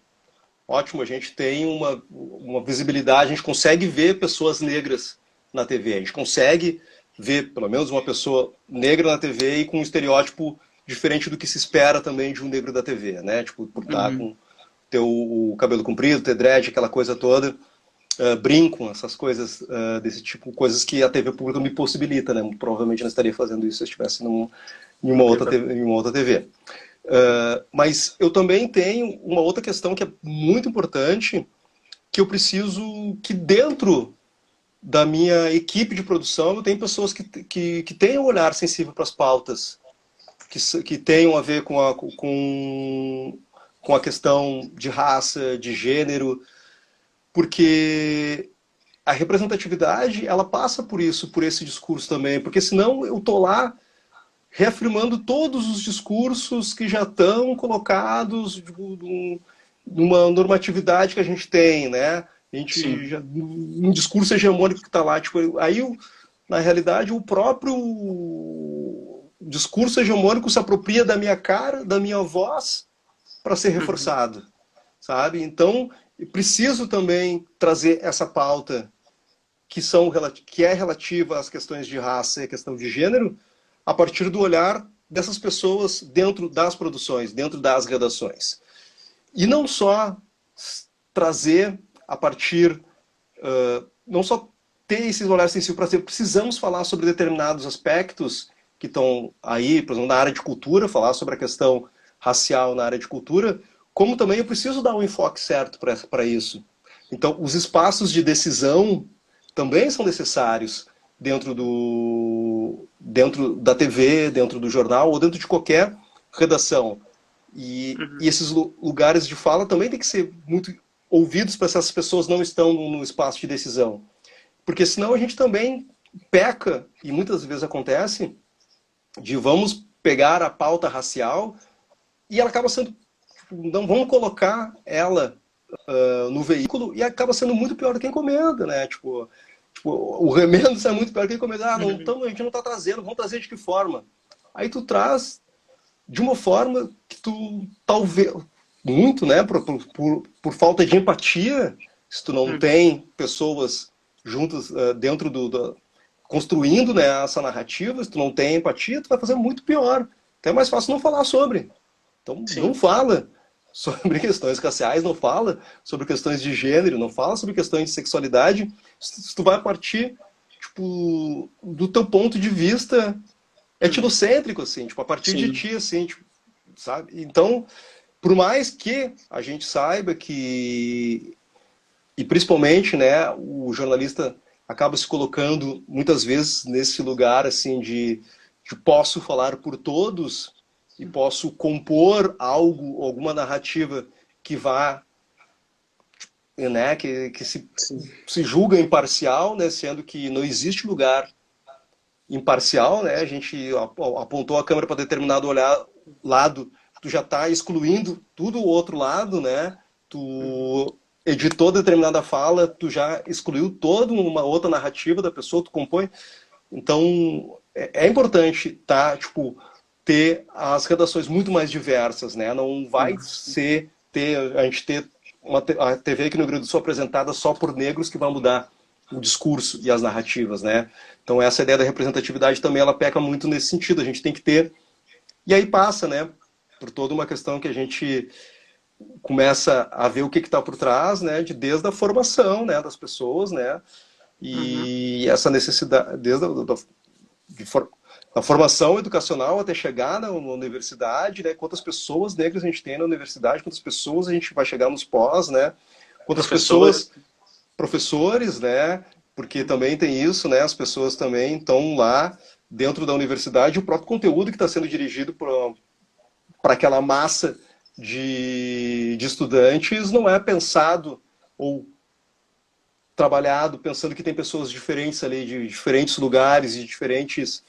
Ótimo, a gente tem uma visibilidade, a gente consegue ver pessoas negras na TV, a gente consegue ver pelo menos uma pessoa negra na TV e com um estereótipo diferente do que se espera também de um negro da TV, né? Tipo, por estar Uhum. com ter o cabelo comprido, ter dread, aquela coisa toda, brinco, essas coisas desse tipo, coisas que a TV pública me possibilita, né? Provavelmente não estaria fazendo isso se eu estivesse Não tem em uma outra TV. Mas eu também tenho uma outra questão que é muito importante, que eu preciso que dentro da minha equipe de produção eu tenho pessoas que tenham um olhar sensível para as pautas, que tenham a ver com a questão de raça, de gênero, porque a representatividade, ela passa por isso, por esse discurso também, porque senão eu tô lá reafirmando todos os discursos que já estão colocados numa normatividade que a gente tem, né? A gente Sim. já, um discurso hegemônico que está lá, tipo, aí na realidade o próprio discurso hegemônico se apropria da minha cara, da minha voz, para ser Uhum. reforçado, sabe? Então, eu preciso também trazer essa pauta que é relativa às questões de raça e a questão de gênero, a partir do olhar dessas pessoas dentro das produções, dentro das redações. E não só trazer a partir, não só ter esses olhares sensíveis para ser, precisamos falar sobre determinados aspectos que estão aí, por exemplo, na área de cultura, falar sobre a questão racial na área de cultura, como também eu preciso dar um enfoque certo para isso. Então, os espaços de decisão também são necessários dentro da TV, dentro do jornal ou dentro de qualquer redação. E Uhum. esses lugares de fala também têm que ser muito ouvidos para essas pessoas não estão no espaço de decisão. Porque senão a gente também peca, e muitas vezes acontece, de vamos pegar a pauta racial e ela acaba sendo. Não vamos colocar ela no veículo e acaba sendo muito pior do que encomenda, né? Tipo, o remendo é muito pior do que encomenda. Ah, não, Uhum. a gente não está trazendo, vamos trazer de que forma? Aí tu traz de uma forma que tu talvez muito, né, por falta de empatia, se tu não Uhum. tem pessoas juntas dentro construindo, né, essa narrativa, se tu não tem empatia, tu vai fazer muito pior. Então é mais fácil não falar sobre. Então não Sim. fala sobre questões raciais, não fala sobre questões de gênero, não fala sobre questões de sexualidade. Se tu vai partir tipo do teu ponto de vista Uhum. etnocêntrico, assim, tipo, a partir de Sim. ti, assim, tipo, sabe? Então, por mais que a gente saiba que, e principalmente, né, o jornalista acaba se colocando muitas vezes nesse lugar, assim, de posso falar por todos e posso compor algo, alguma narrativa que vá, né, que Sim. se julga imparcial, né, sendo que não existe lugar imparcial, né? A gente apontou a câmera para determinado lado, tu já está excluindo tudo o outro lado, né? Uhum. Tu editou determinada fala, tu já excluiu toda uma outra narrativa da pessoa, tu compõe. Então, é importante tipo, ter as redações muito mais diversas, né? Não vai Sim. a gente ter a TV aqui no Rio Grande do Sul apresentada só por negros que vai mudar o discurso e as narrativas, né? Então essa ideia da representatividade também ela peca muito nesse sentido. A gente tem que ter e aí passa, né? Por toda uma questão que a gente começa a ver o que está por trás, né? Desde a formação, né? Das pessoas, né? Uhum. E essa necessidade desde de for, da formação educacional até chegar na universidade, né? Quantas pessoas negras a gente tem na universidade, quantas pessoas a gente vai chegar nos pós, né? Quantas Professores. pessoas professores, né? Porque também tem isso, né? As pessoas também estão lá dentro da universidade, o próprio conteúdo que está sendo dirigido para aquela massa de estudantes não é pensado ou trabalhado pensando que tem pessoas diferentes ali, de diferentes lugares, de diferentes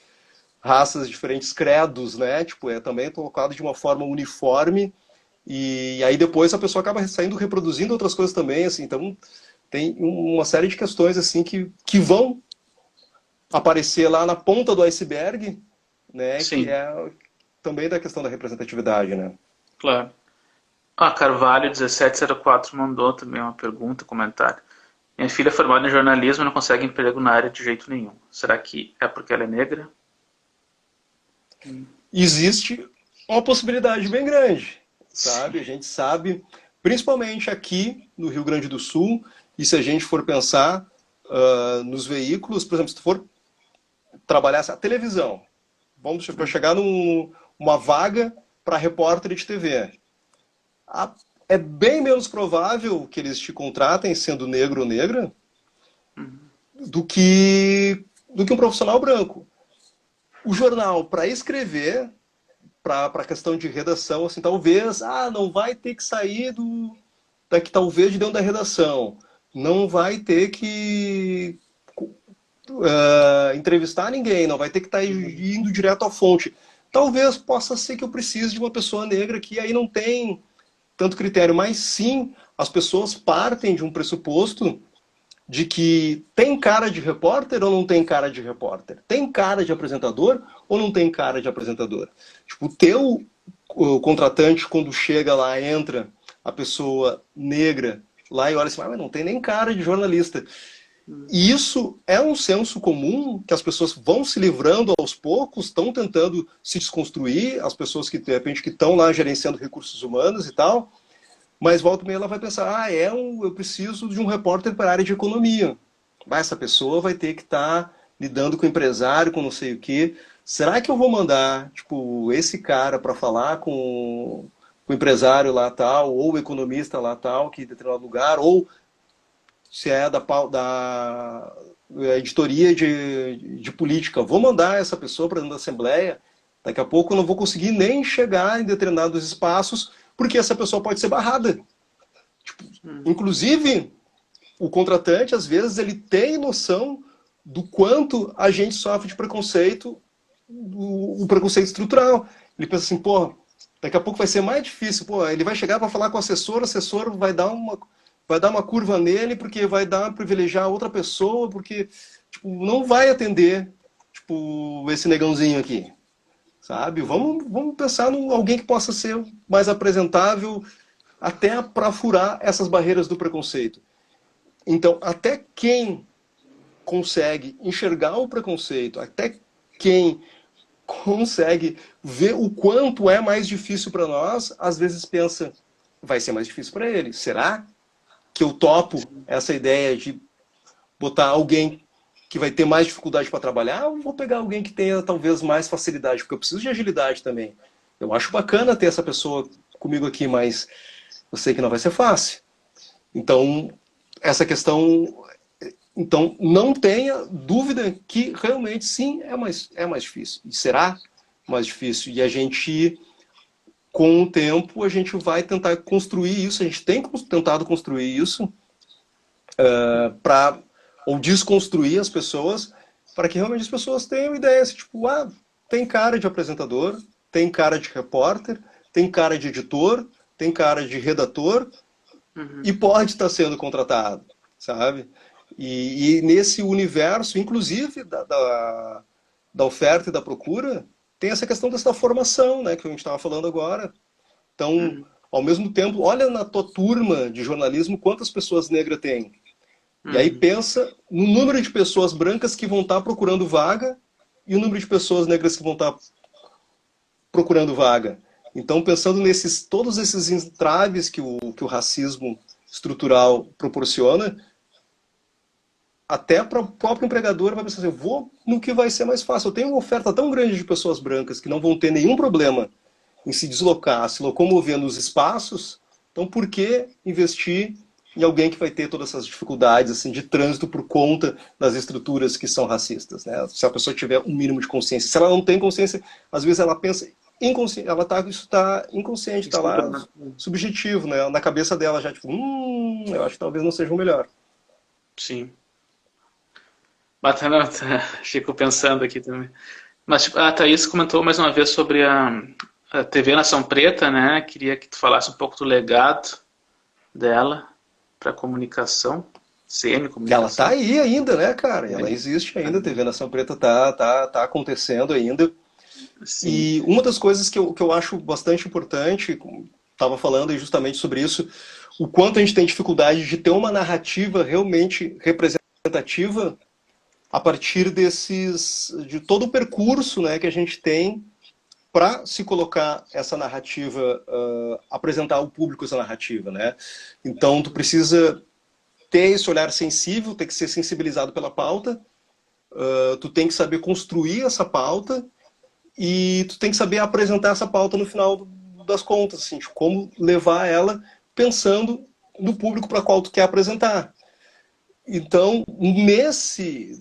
raças, diferentes credos, né? Tipo, é também colocado de uma forma uniforme e aí depois a pessoa acaba saindo reproduzindo outras coisas também, assim, então tem uma série de questões assim que vão aparecer lá na ponta do iceberg, né, que Sim, é também da questão da representatividade, né? claro. A Carvalho 1704 mandou também uma pergunta, comentário. Minha filha é formada em jornalismo e não consegue emprego na área de jeito nenhum. Será que é porque ela é negra? Existe uma possibilidade bem grande, Sim. sabe? A gente sabe, principalmente aqui no Rio Grande do Sul, e se a gente for pensar nos veículos, por exemplo, se tu for trabalhar a televisão, vamos chegar numa vaga para repórter de TV. É bem menos provável que eles te contratem sendo negro ou negra do que um profissional branco. O jornal, para escrever, para a questão de redação, assim, talvez, não vai ter que sair daqui talvez de dentro da redação. não vai ter que entrevistar ninguém, não vai ter que estar indo direto à fonte. Talvez possa ser que eu precise de uma pessoa negra que aí não tem tanto critério, mas sim, as pessoas partem de um pressuposto de que tem cara de repórter ou não tem cara de repórter? Tem cara de apresentador ou não tem cara de apresentador? Tipo, o contratante, quando chega lá, entra a pessoa negra lá e olha assim, mas não tem nem cara de jornalista. E isso é um senso comum que as pessoas vão se livrando aos poucos, estão tentando se desconstruir, as pessoas que, de repente, que estão lá gerenciando recursos humanos e tal, mas volta e meia ela vai pensar, eu preciso de um repórter para a área de economia. Essa pessoa vai ter que estar lidando com o empresário, com não sei o quê. Será que eu vou mandar, tipo, esse cara para falar com o empresário lá tal, ou o economista lá tal, que em determinado lugar, ou se é da editoria de política, vou mandar essa pessoa para dentro da Assembleia, daqui a pouco eu não vou conseguir nem chegar em determinados espaços, porque essa pessoa pode ser barrada. Tipo, inclusive, o contratante, às vezes, ele tem noção do quanto a gente sofre de preconceito, o preconceito estrutural. Ele pensa assim, pô, daqui a pouco vai ser mais difícil, pô, ele vai chegar para falar com o assessor vai dar uma curva nele, porque vai dar privilegiar outra pessoa, porque tipo, não vai atender tipo, esse negãozinho aqui. Sabe? Vamos pensar em alguém que possa ser mais apresentável até para furar essas barreiras do preconceito. Então, até quem consegue enxergar o preconceito, até quem consegue ver o quanto é mais difícil para nós, às vezes pensa, vai ser mais difícil para ele. Será que eu topo essa ideia de botar alguém que vai ter mais dificuldade para trabalhar, ou vou pegar alguém que tenha talvez mais facilidade, porque eu preciso de agilidade também. Eu acho bacana ter essa pessoa comigo aqui, mas eu sei que não vai ser fácil. Então, essa questão, então não tenha dúvida que realmente sim é mais difícil. E será mais difícil. E a gente, com o tempo, a gente vai tentar construir isso, a gente tem tentado construir isso para ou desconstruir as pessoas para que realmente as pessoas tenham ideia, assim, tipo, tem cara de apresentador, tem cara de repórter, tem cara de editor, tem cara de redator e pode estar sendo contratado, sabe? E nesse universo, inclusive da oferta e da procura, tem essa questão dessa formação, né, que a gente estava falando agora. Então, ao mesmo tempo, olha na tua turma de jornalismo quantas pessoas negras tem. E aí pensa no número de pessoas brancas que vão estar procurando vaga e o número de pessoas negras que vão estar procurando vaga. Então, pensando nesses todos esses entraves que o racismo estrutural proporciona, até para o próprio empregador vai pensar assim, eu vou no que vai ser mais fácil. Eu tenho uma oferta tão grande de pessoas brancas que não vão ter nenhum problema em se deslocar, se locomover nos espaços, então por que investir em alguém que vai ter todas essas dificuldades assim, de trânsito por conta das estruturas que são racistas? Né? Se a pessoa tiver um mínimo de consciência. Se ela não tem consciência, às vezes ela pensa inconsciente, isso está inconsciente, está lá subjetivo, né? Na cabeça dela já, tipo, eu acho que talvez não seja o melhor. Sim. Batana, fico pensando aqui também. Mas tipo, a Thaís comentou mais uma vez sobre a TV Nação Preta, né? Queria que tu falasse um pouco do legado dela para comunicação, CM Que ela Comunicação. tá aí ainda, né, cara? Ela existe ainda, a TV Nação Preta tá acontecendo ainda. Sim. E uma das coisas que eu acho bastante importante, estava falando justamente sobre isso, o quanto a gente tem dificuldade de ter uma narrativa realmente representativa a partir de todo o percurso, né, que a gente tem para se colocar essa narrativa, apresentar ao público essa narrativa, né? Então, tu precisa ter esse olhar sensível, ter que ser sensibilizado pela pauta, tu tem que saber construir essa pauta e tu tem que saber apresentar essa pauta no final das contas, assim, de como levar ela pensando no público para qual tu quer apresentar. Então, nesse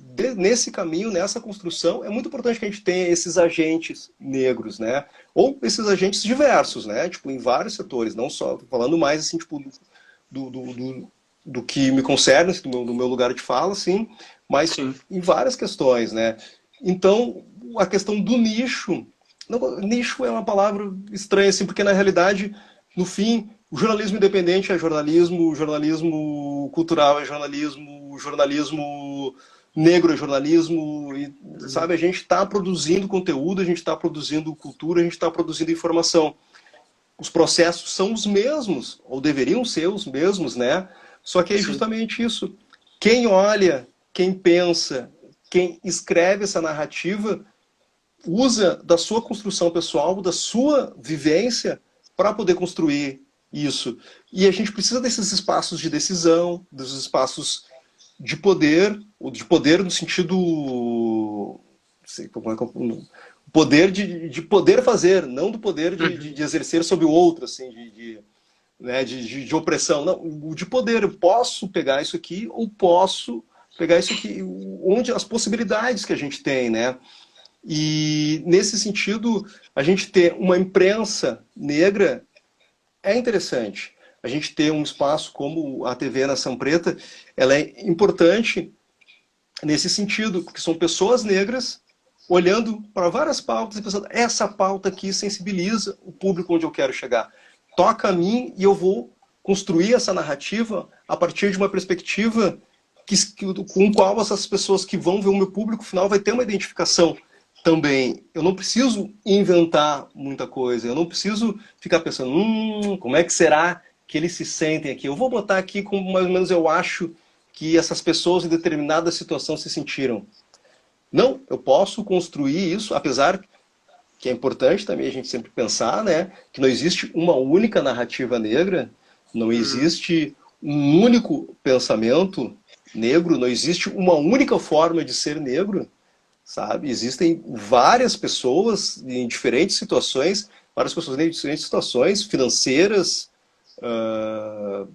caminho, nessa construção, é muito importante que a gente tenha esses agentes negros, né? Ou esses agentes diversos, né? Tipo, em vários setores, não só, falando mais assim, tipo, do que me concerne, do meu lugar de fala, sim, mas Sim. em várias questões, né? Então, a questão do nicho, não, nicho é uma palavra estranha, assim, porque na realidade, no fim, o jornalismo independente é jornalismo, o jornalismo cultural é jornalismo, o jornalismo negro é jornalismo, e, Uhum. sabe, a gente está produzindo conteúdo, a gente está produzindo cultura, a gente está produzindo informação. Os processos são os mesmos, ou deveriam ser os mesmos, né? Só que é Sim. justamente isso. Quem olha, quem pensa, quem escreve essa narrativa, usa da sua construção pessoal, da sua vivência, para poder construir isso. E a gente precisa desses espaços de decisão, desses espaços de poder, ou de poder no sentido. Não sei, como é que poder de poder fazer, não do poder Uhum. de exercer sobre o outro, assim, né, de opressão. Não, o de poder. Eu posso pegar isso aqui ou posso pegar isso aqui, onde as possibilidades que a gente tem, né? E nesse sentido, a gente ter uma imprensa negra é interessante. A gente ter um espaço como a TV Nação Preta, ela é importante nesse sentido, porque são pessoas negras olhando para várias pautas e pensando, essa pauta aqui sensibiliza o público onde eu quero chegar. Toca a mim e eu vou construir essa narrativa a partir de uma perspectiva com qual essas pessoas que vão ver o meu público final vai ter uma identificação também. Eu não preciso inventar muita coisa, eu não preciso ficar pensando, como é que será que eles se sentem aqui? Eu vou botar aqui como mais ou menos eu acho que essas pessoas em determinada situação se sentiram. Não, eu posso construir isso, apesar que é importante também a gente sempre pensar, né, que não existe uma única narrativa negra, não Uhum. existe um único pensamento negro, não existe uma única forma de ser negro, sabe? Existem várias pessoas em diferentes situações, várias pessoas em diferentes situações financeiras,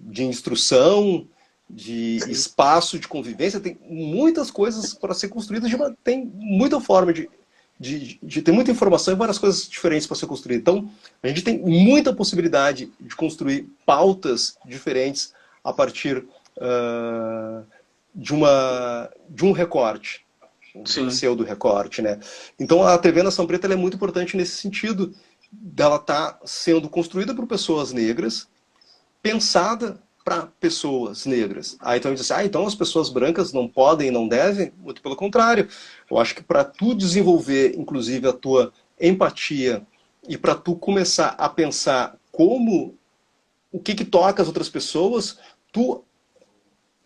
de instrução, de Sim. espaço de convivência, tem muitas coisas para ser construídas, tem muita forma de ter muita informação e várias coisas diferentes para ser construídas. Então, a gente tem muita possibilidade de construir pautas diferentes a partir de um recorte, um Sim. pseudo recorte, né? Então, a TV Nação Preta ela é muito importante nesse sentido, dela estar sendo construída por pessoas negras, pensada para pessoas negras. Aí então diz assim, então as pessoas brancas não podem, não devem? Muito pelo contrário. Eu acho que para tu desenvolver, inclusive, a tua empatia e para tu começar a pensar como o que toca as outras pessoas, tu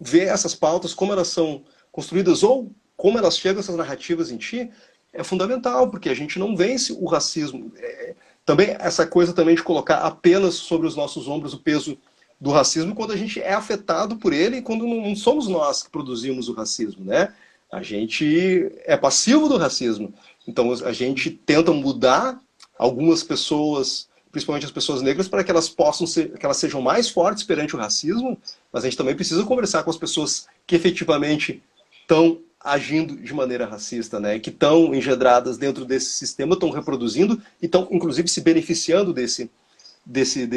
vê essas pautas, como elas são construídas ou como elas chegam, essas narrativas em ti, é fundamental, porque a gente não vence o racismo. Também essa coisa também de colocar apenas sobre os nossos ombros o peso do racismo quando a gente é afetado por ele e quando não somos nós que produzimos o racismo, né? A gente é passivo do racismo. Então a gente tenta mudar algumas pessoas, principalmente as pessoas negras, para que elas possam ser, que elas sejam mais fortes perante o racismo, mas a gente também precisa conversar com as pessoas que efetivamente estão agindo de maneira racista, né? Que estão engendradas dentro desse sistema, estão reproduzindo e estão, inclusive, se beneficiando desse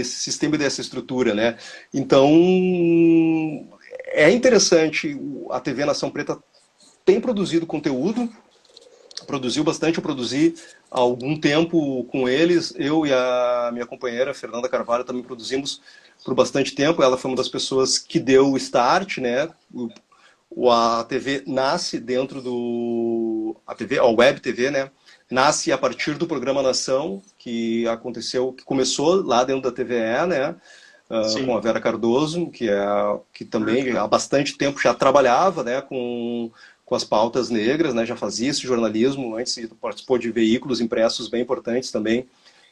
sistema e dessa estrutura, né? Então, é interessante, a TV Nação Preta tem produzido conteúdo, produziu bastante, eu produzi há algum tempo com eles, eu e a minha companheira, Fernanda Carvalho, também produzimos por bastante tempo, ela foi uma das pessoas que deu o start, né? A TV nasce dentro do... A TV, a Web TV, né? Nasce a partir do programa Nação, que aconteceu, que começou lá dentro da TVE, né? Com Sim. a Vera Cardoso, que Ah, que também há legal. bastante tempo já trabalhava, né, com as pautas negras, né, já fazia esse jornalismo antes e participou de veículos impressos bem importantes também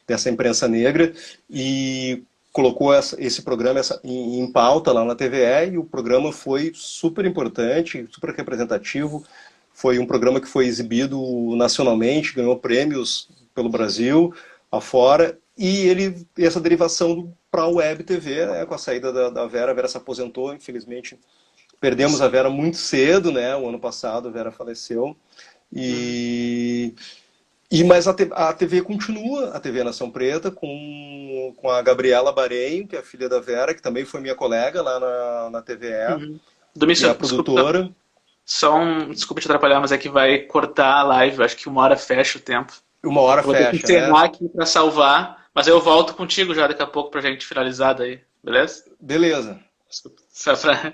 dessa imprensa negra e colocou esse programa em pauta lá na TVE e o programa foi super importante, super representativo. Foi um programa que foi exibido nacionalmente, ganhou prêmios pelo Brasil, afora, e essa derivação para a Web TV, né, com a saída da Vera, a Vera se aposentou, infelizmente perdemos a Sim. Vera muito cedo, né, o ano passado a Vera faleceu, Uhum. e Mas a TV continua, a TV Nação Preta, com a Gabriela Barenho, que é a filha da Vera, que também foi minha colega lá na TVE, Uhum. e é a Desculpa, produtora. desculpa te atrapalhar, mas é que vai cortar a live, acho que 1 hora fecha o tempo. Uma hora Eu vou ter que fecha, né? encerrar aqui pra salvar, mas eu volto contigo já daqui a pouco pra gente finalizar daí, beleza? Beleza. Desculpa. Só pra